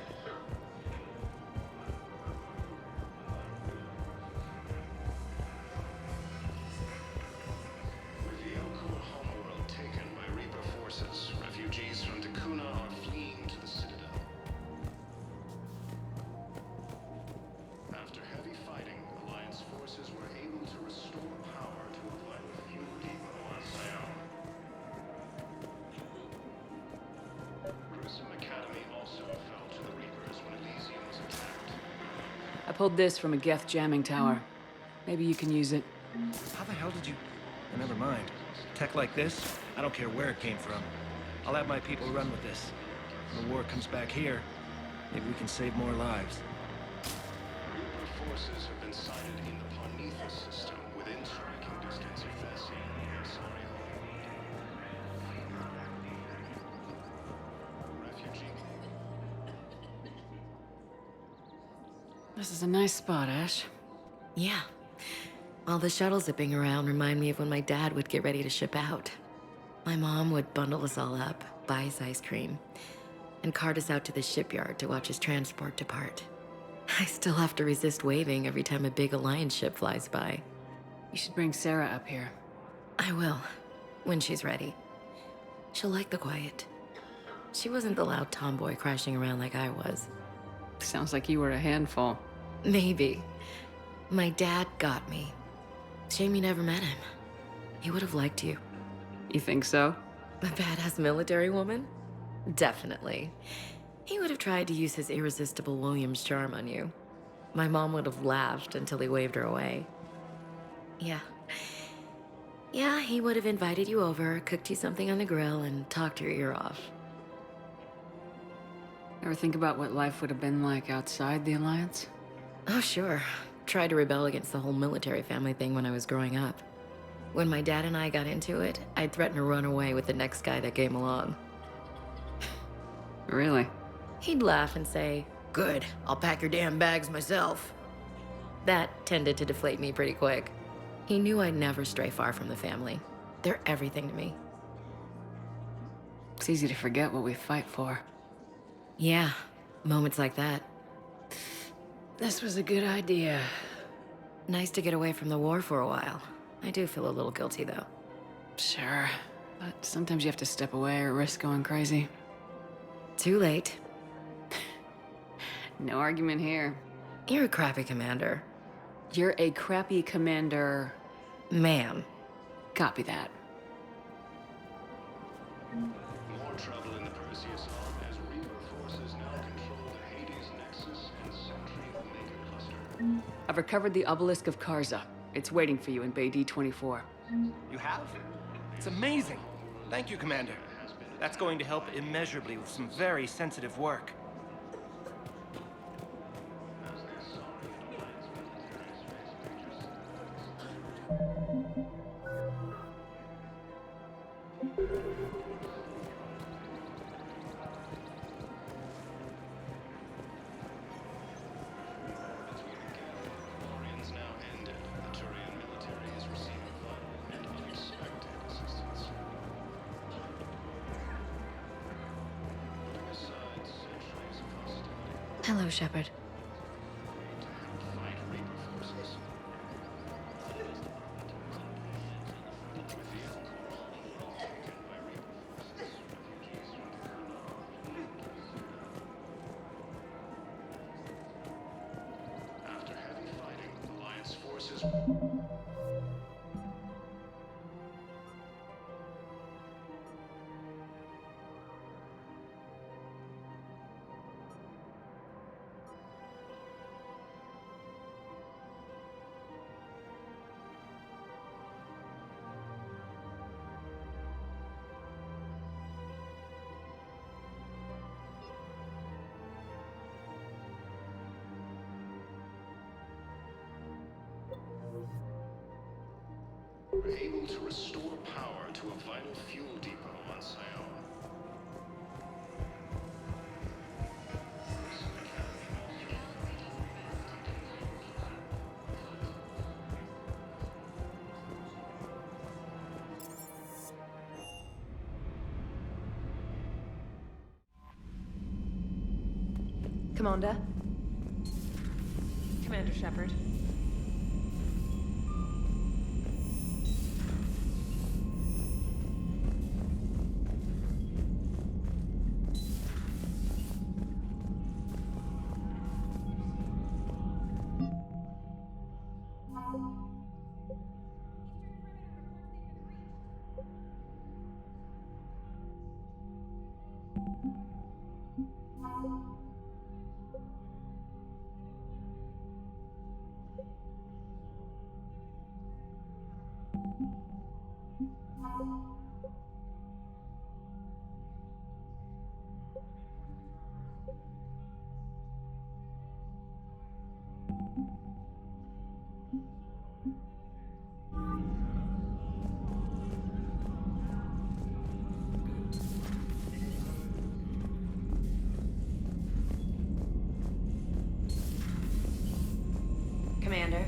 With the Elkor homeworld taken by Reaper forces, refugees from Dakuna are fleeing to the Citadel. After heavy fighting, Alliance forces were able to restore power to a life few people once found. Grissom Academy also fell to the Reapers when Elysium was attacked. I pulled this from a Geth jamming tower. Maybe you can use it. How the hell did you... Never mind. Tech like this, I don't care where it came from. I'll have my people run with this. When the war comes back here, maybe we can save more lives. Reaper forces have been sighted in the Prometheus system within striking distance of Vessi. Sorry, refugee. This is a nice spot, Ash. Yeah. All the shuttle zipping around remind me of when my dad would get ready to ship out. My mom would bundle us all up, buy us ice cream, and cart us out to the shipyard to watch his transport depart. I still have to resist waving every time a big Alliance ship flies by. You should bring Sarah up here. I will, when she's ready. She'll like the quiet. She wasn't the loud tomboy crashing around like I was. Sounds like you were a handful. Maybe. My dad got me. Shame you never met him. He would have liked you. You think so? A badass military woman? Definitely. He would have tried to use his irresistible Williams charm on you. My mom would have laughed until he waved her away. Yeah. Yeah, he would have invited you over, cooked you something on the grill, and talked your ear off. Ever think about what life would have been like outside the Alliance? Oh, sure. Tried to rebel against the whole military family thing when I was growing up. When my dad and I got into it, I'd threaten to run away with the next guy that came along. Really? He'd laugh and say, "Good, I'll pack your damn bags myself." That tended to deflate me pretty quick. He knew I'd never stray far from the family. They're everything to me. It's easy to forget what we fight for. Yeah, moments like that. This was a good idea. Nice to get away from the war for a while. I do feel a little guilty, though. Sure, but sometimes you have to step away or risk going crazy. Too late. No argument here. You're a crappy commander. You're a crappy commander. Ma'am. Copy that. More trouble in the Perseus arm as Reaper forces now control the Hades Nexus and Sentry Omega cluster. I've recovered the obelisk of Karza. It's waiting for you in Bay D-24. You have? It's amazing. Thank you, Commander. That's going to help immeasurably with some very sensitive work. Hello, Shepard. After heavy fighting, Alliance forces... were able to restore power to a vital fuel depot on Sion. Commander? Commander Shepard. Commander,